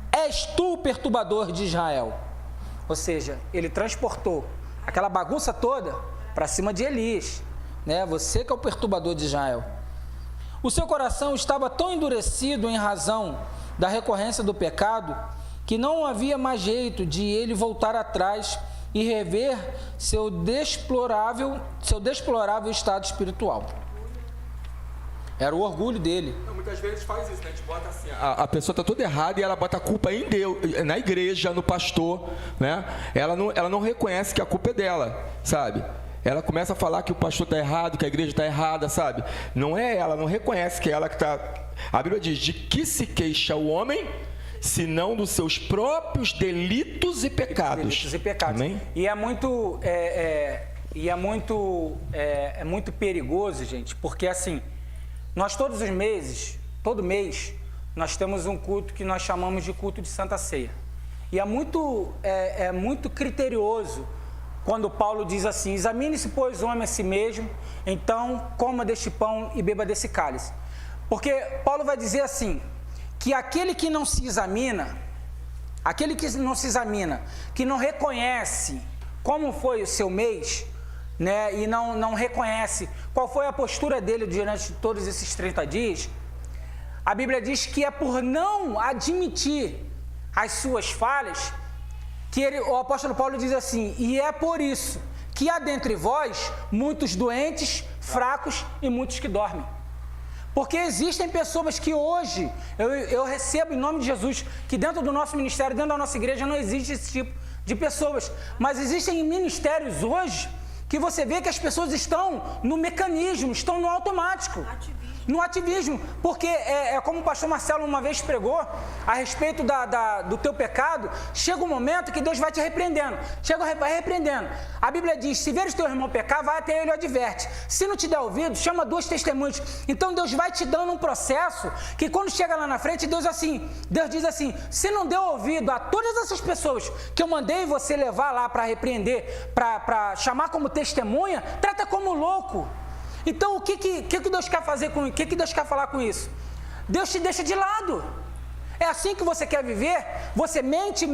És tu o perturbador de Israel? Ou seja, ele transportou aquela bagunça toda para cima de Elias, né? Você que é o perturbador de Israel. O seu coração estava tão endurecido em razão da recorrência do pecado que não havia mais jeito de ele voltar atrás e rever seu deplorável estado espiritual. Era o orgulho dele. Muitas vezes faz isso, né? A gente bota assim, a pessoa está toda errada e ela bota a culpa em Deus, na igreja, no pastor, né? Ela não reconhece que a culpa é dela, sabe? Ela começa a falar que o pastor está errado, que a igreja está errada, sabe? Não é ela, não reconhece que é ela que está... A Bíblia diz, de que se queixa o homem, senão dos seus próprios delitos e pecados. Delitos e pecados. Amém? E é muito perigoso, gente, porque assim... Nós todos os meses, todo mês, nós temos um culto que nós chamamos de culto de Santa Ceia. E é muito criterioso quando Paulo diz assim, examine-se, pois, o homem a si mesmo, então coma deste pão e beba desse cálice. Porque Paulo vai dizer assim, que aquele que não se examina, que não reconhece como foi o seu mês, né, e não reconhece qual foi a postura dele durante todos esses 30 dias, a Bíblia diz que é por não admitir as suas falhas, que o apóstolo Paulo diz assim, e é por isso que há dentre vós muitos doentes, fracos e muitos que dormem. Porque existem pessoas que hoje, eu recebo em nome de Jesus, que dentro do nosso ministério, dentro da nossa igreja, não existe esse tipo de pessoas, mas existem ministérios hoje, que você vê que as pessoas estão no mecanismo, estão no automático, no ativismo, porque como o pastor Marcelo uma vez pregou, a respeito do teu pecado, chega um momento que Deus vai te repreendendo, vai repreendendo. A Bíblia diz, se veres teu irmão pecar, vai até ele e o adverte. Se não te der ouvido, chama 2 testemunhas. Então Deus vai te dando um processo, que quando chega lá na frente, Deus diz assim, se não deu ouvido a todas essas pessoas que eu mandei você levar lá para repreender, para chamar como testemunha, trata como louco. Então, o que Deus quer fazer com isso? O que Deus quer falar com isso? Deus te deixa de lado. É assim que você quer viver? Você mente.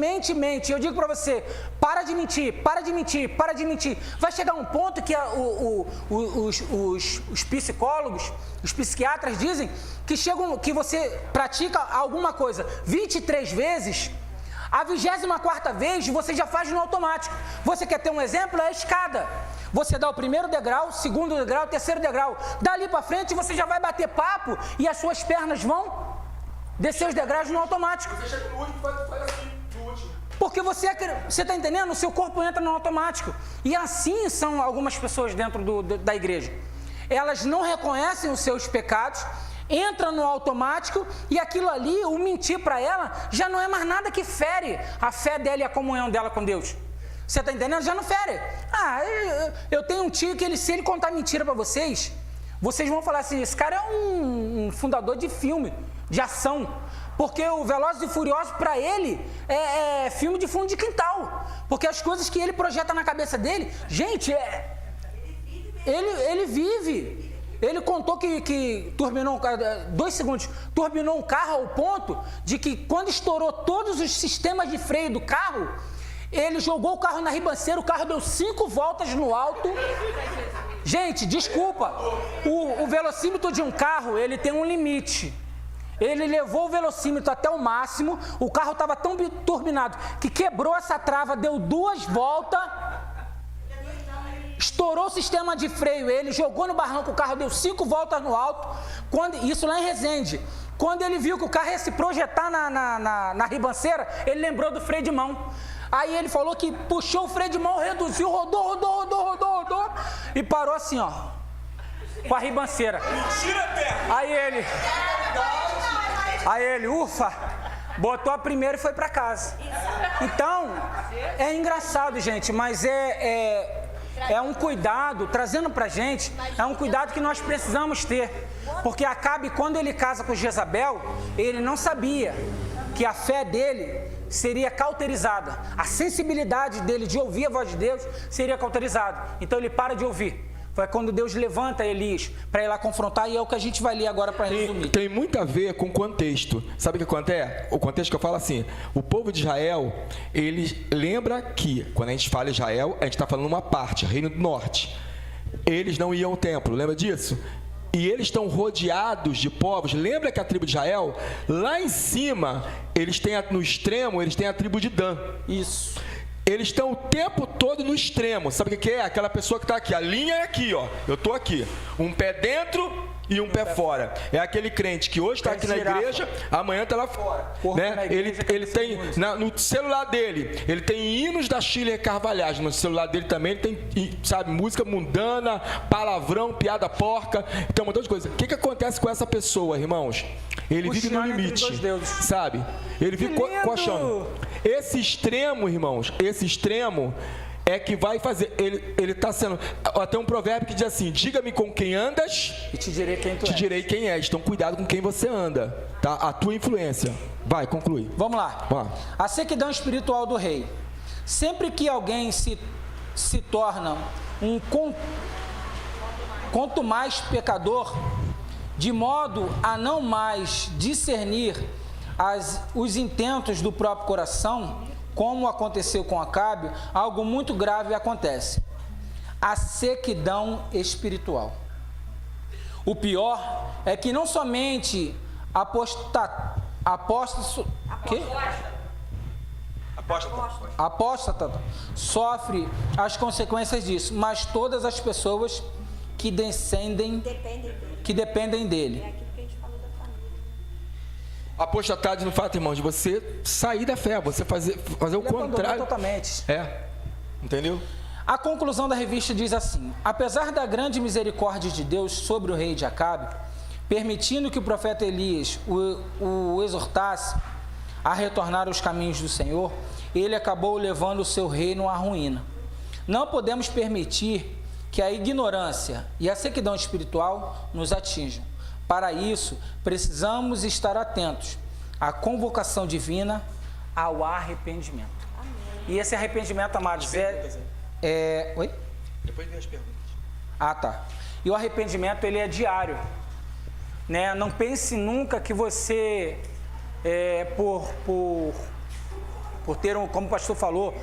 Eu digo para você, para de mentir. Vai chegar um ponto que os psicólogos, os psiquiatras dizem que você pratica alguma coisa 23 vezes, a 24ª vez você já faz no automático. Você quer ter um exemplo? É a escada. Você dá o primeiro degrau, segundo degrau, terceiro degrau. Dali para frente você já vai bater papo e as suas pernas vão descer os degraus no automático. Você chega no último, faz assim, no último. Porque você está entendendo? O seu corpo entra no automático. E assim são algumas pessoas dentro da igreja. Elas não reconhecem os seus pecados, entram no automático e aquilo ali, o mentir para ela, já não é mais nada que fere a fé dela e a comunhão dela com Deus. Você está entendendo? Já não fere. Eu tenho um tio que se ele contar mentira para vocês vão falar assim, esse cara é um fundador de filme, de ação. Porque o Velozes e Furiosos, para ele, é filme de fundo de quintal. Porque as coisas que ele projeta na cabeça dele, gente, ele vive. Ele contou que turbinou, 2 segundos, turbinou um carro ao ponto de que quando estourou todos os sistemas de freio do carro, ele jogou o carro na ribanceira, o carro deu 5 voltas no alto. Gente, desculpa, o velocímetro de um carro, ele tem um limite. Ele levou o velocímetro até o máximo, o carro estava tão turbinado que quebrou essa trava, deu 2 voltas, estourou o sistema de freio, ele jogou no barranco, o carro deu 5 voltas no alto, isso lá em Resende. Quando ele viu que o carro ia se projetar na ribanceira, ele lembrou do freio de mão. Aí ele falou que puxou o freio de mão, reduziu, rodou e parou assim, ó, com a ribanceira. Aí ele, ufa, botou a primeira e foi para casa. Então, é engraçado, gente, mas é um cuidado, trazendo pra gente, é um cuidado que nós precisamos ter. Porque Acabe, quando ele casa com Jezabel, ele não sabia que a fé dele seria cauterizada. A sensibilidade dele de ouvir a voz de Deus seria cauterizada. Então ele para de ouvir. Foi quando Deus levanta Elias para ir lá confrontar, e é o que a gente vai ler agora para resumir. Tem muito a ver com o contexto. Sabe o que acontece? O contexto que eu falo assim, o povo de Israel, ele lembra que, quando a gente fala Israel, a gente está falando uma parte, Reino do Norte. Eles não iam ao templo, lembra disso? E eles estão rodeados de povos. Lembra que a tribo de Israel, lá em cima, eles têm no extremo, eles têm a tribo de Dan. Isso. Eles estão o tempo todo no extremo. Sabe o que é? Aquela pessoa que está aqui. A linha é aqui, ó. Eu estou aqui. Um pé dentro e um pé fora. É aquele crente que hoje está aqui na igreja, amanhã está lá fora. Né? Ele tem, no celular dele, ele tem hinos da Schiller Carvalhais. No celular dele também ele tem, sabe, música mundana, palavrão, piada porca. Então, um montão de coisa. O que acontece com essa pessoa, irmãos? Ele vive no limite, sabe? Ele vive coachando. Esse extremo, irmãos, esse extremo é que vai fazer, ele está sendo, tem um provérbio que diz assim, diga-me com quem andas e te direi quem tu és. Te direi quem és. Então cuidado com quem você anda, tá? A tua influência. Vai, conclui. Vamos lá. A sequidão espiritual do rei. Sempre que alguém se torna quanto mais pecador, de modo a não mais discernir os intentos do próprio coração, como aconteceu com Acabe, algo muito grave acontece. A sequidão espiritual. O pior é que não somente apóstata sofre as consequências disso, mas todas as pessoas que dependem dele. Apostatade no fato, irmão, de você sair da fé, você fazer o contrário. Totalmente. Entendeu? A conclusão da revista diz assim: apesar da grande misericórdia de Deus sobre o rei de Acabe, permitindo que o profeta Elias o exortasse a retornar aos caminhos do Senhor, ele acabou levando o seu reino à ruína. Não podemos permitir que a ignorância e a sequidão espiritual nos atinjam. Para isso, precisamos estar atentos à convocação divina, ao arrependimento. Amém. E esse arrependimento, amados, Oi? Depois vem as perguntas. Tá. E o arrependimento, ele é diário. Né? Não pense nunca que você, por ter, como o pastor falou,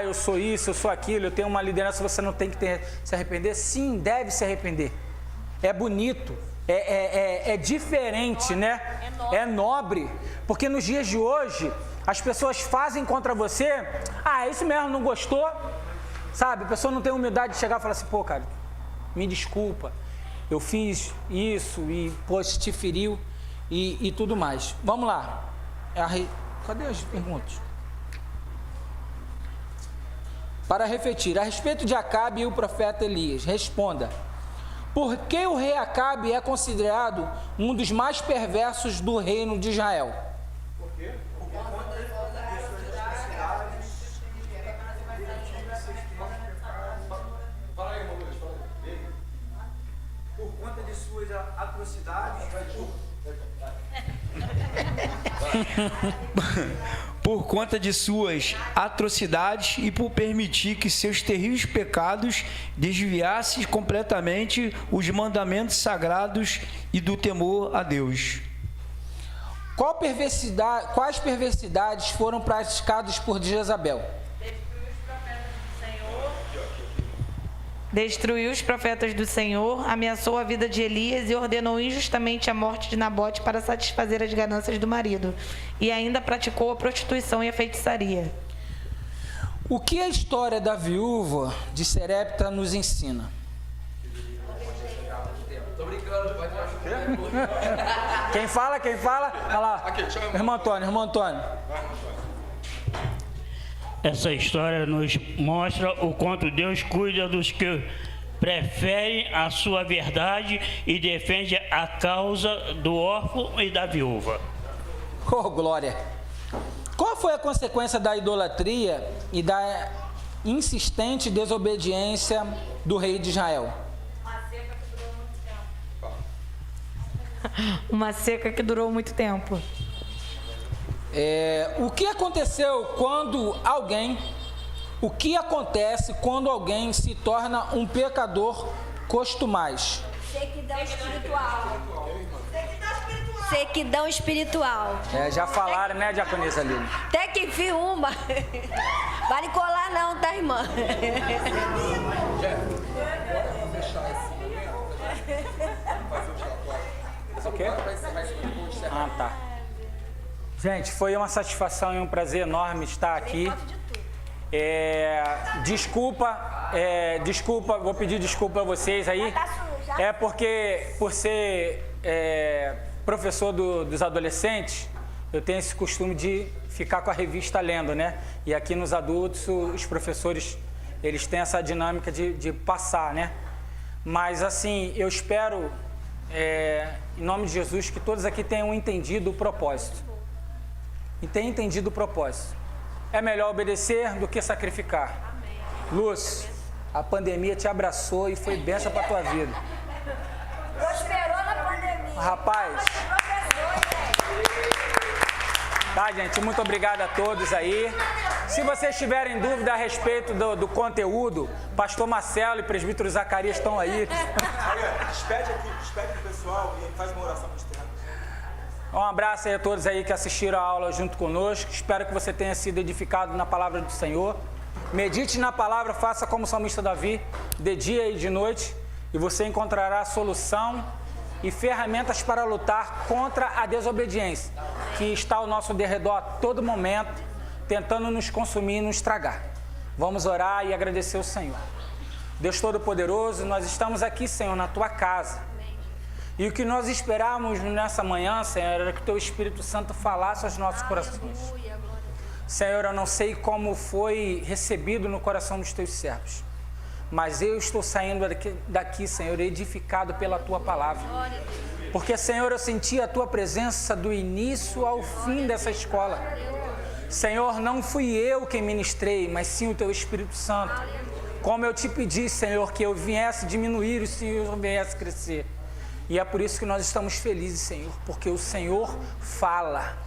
eu sou isso, eu sou aquilo, eu tenho uma liderança, você não tem que se arrepender. Sim, deve se arrepender. É bonito. É diferente, né? É nobre. Porque nos dias de hoje, as pessoas fazem contra você, isso mesmo, não gostou, sabe? A pessoa não tem humildade de chegar e falar assim, pô, cara, me desculpa, eu fiz isso e, poxa, te feriu e tudo mais. Vamos lá. Cadê as perguntas? para refletir a respeito de Acabe e o profeta Elias. Responda: por que o rei Acabe é considerado um dos mais perversos do reino de Israel? Por quê? Por conta de suas atrocidades, por conta de suas atrocidades e por permitir que seus terríveis pecados desviassem completamente os mandamentos sagrados e do temor a Deus. Quais perversidades foram praticadas por Jezabel? Destruiu os profetas do Senhor, ameaçou a vida de Elias e ordenou injustamente a morte de Nabote para satisfazer as ganâncias do marido. E ainda praticou a prostituição e a feitiçaria. O que a história da viúva de Serepta nos ensina? Tô brincando, pode ajudar. Quem fala? Olha lá. Aqui, irmão Antônio. Essa história nos mostra o quanto Deus cuida dos que preferem a sua verdade e defende a causa do órfão e da viúva. Oh, glória! Qual foi a consequência da idolatria e da insistente desobediência do rei de Israel? Uma seca que durou muito tempo. O que acontece quando alguém se torna um pecador costumaz? Sequidão espiritual. Já falaram, né, diaconisa Lili? Até que enfim uma. Vale colar não, tá, irmã? O quê? Ah, tá. Gente, foi uma satisfação e um prazer enorme estar aqui. Desculpa, vou pedir desculpa a vocês aí. É porque, por ser professor dos adolescentes, eu tenho esse costume de ficar com a revista lendo, né? E aqui nos adultos, os professores, eles têm essa dinâmica de passar, né? Mas, assim, eu espero, em nome de Jesus, que todos aqui tenham entendido o propósito. E tenham entendido o propósito. É melhor obedecer do que sacrificar. Lúcio, a pandemia te abraçou e foi bênção para a tua vida. Prosperou na pandemia. Rapaz. Tá, gente? Muito obrigado a todos aí. Se vocês tiverem dúvida a respeito do conteúdo, pastor Marcelo e presbítero Zacarias estão aí. Despede o pessoal e faz uma oração para externa. Um abraço aí a todos aí que assistiram a aula junto conosco. Espero que você tenha sido edificado na palavra do Senhor. Medite na palavra, faça como o salmista Davi, de dia e de noite, e você encontrará solução e ferramentas para lutar contra a desobediência, que está ao nosso derredor a todo momento, tentando nos consumir e nos estragar. Vamos orar e agradecer ao Senhor. Deus Todo-Poderoso, nós estamos aqui, Senhor, na Tua casa. E o que nós esperávamos nessa manhã, Senhor, era que o Teu Espírito Santo falasse aos nossos corações. Senhor, eu não sei como foi recebido no coração dos Teus servos, mas eu estou saindo daqui, Senhor, edificado pela Tua palavra. Porque, Senhor, eu senti a Tua presença do início ao fim dessa escola. Senhor, não fui eu quem ministrei, mas sim o Teu Espírito Santo. Como eu te pedi, Senhor, que eu viesse diminuir e o Senhor viesse crescer. E é por isso que nós estamos felizes, Senhor, porque o Senhor fala.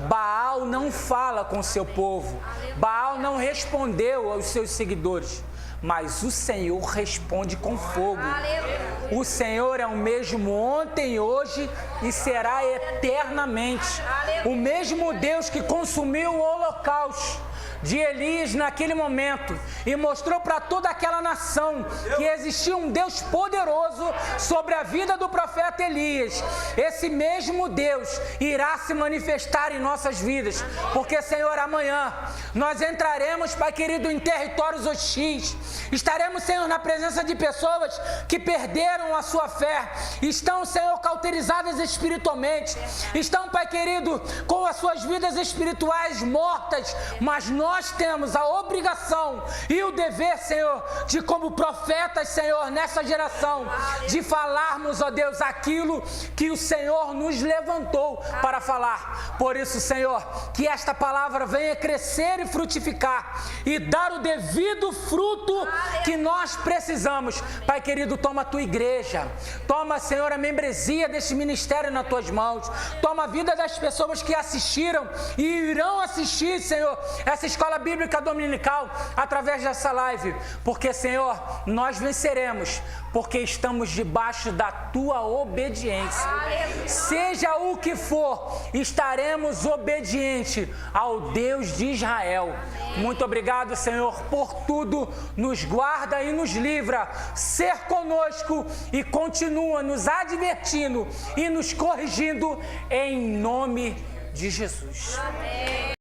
Baal não fala com o seu povo. Baal não respondeu aos seus seguidores, mas o Senhor responde com fogo. O Senhor é o mesmo ontem, hoje e será eternamente. O mesmo Deus que consumiu o holocausto de Elias naquele momento e mostrou para toda aquela nação que existia um Deus poderoso sobre a vida do profeta Elias. Esse mesmo Deus irá se manifestar em nossas vidas, porque, Senhor, amanhã nós entraremos, Pai querido, em territórios hostis. Estaremos, Senhor, na presença de pessoas que perderam a sua fé, estão, Senhor, cauterizadas espiritualmente, estão, Pai querido, com as suas vidas espirituais mortas, mas nós nós temos a obrigação e o dever, Senhor, de como profetas, Senhor, nessa geração, de falarmos, ó Deus, aquilo que o Senhor nos levantou para falar. Por isso, Senhor, que esta palavra venha crescer e frutificar e dar o devido fruto que nós precisamos. Pai querido, toma a tua igreja, toma, Senhor, a membresia deste ministério nas tuas mãos, toma a vida das pessoas que assistiram e irão assistir, Senhor, essa escola bíblica dominical através dessa live, porque, Senhor, nós venceremos, porque estamos debaixo da tua obediência. Seja o que for, estaremos obedientes ao Deus de Israel. Muito obrigado, Senhor, por tudo. Nos guarda e nos livra. Ser conosco e continua nos advertindo e nos corrigindo em nome de Jesus. Amém.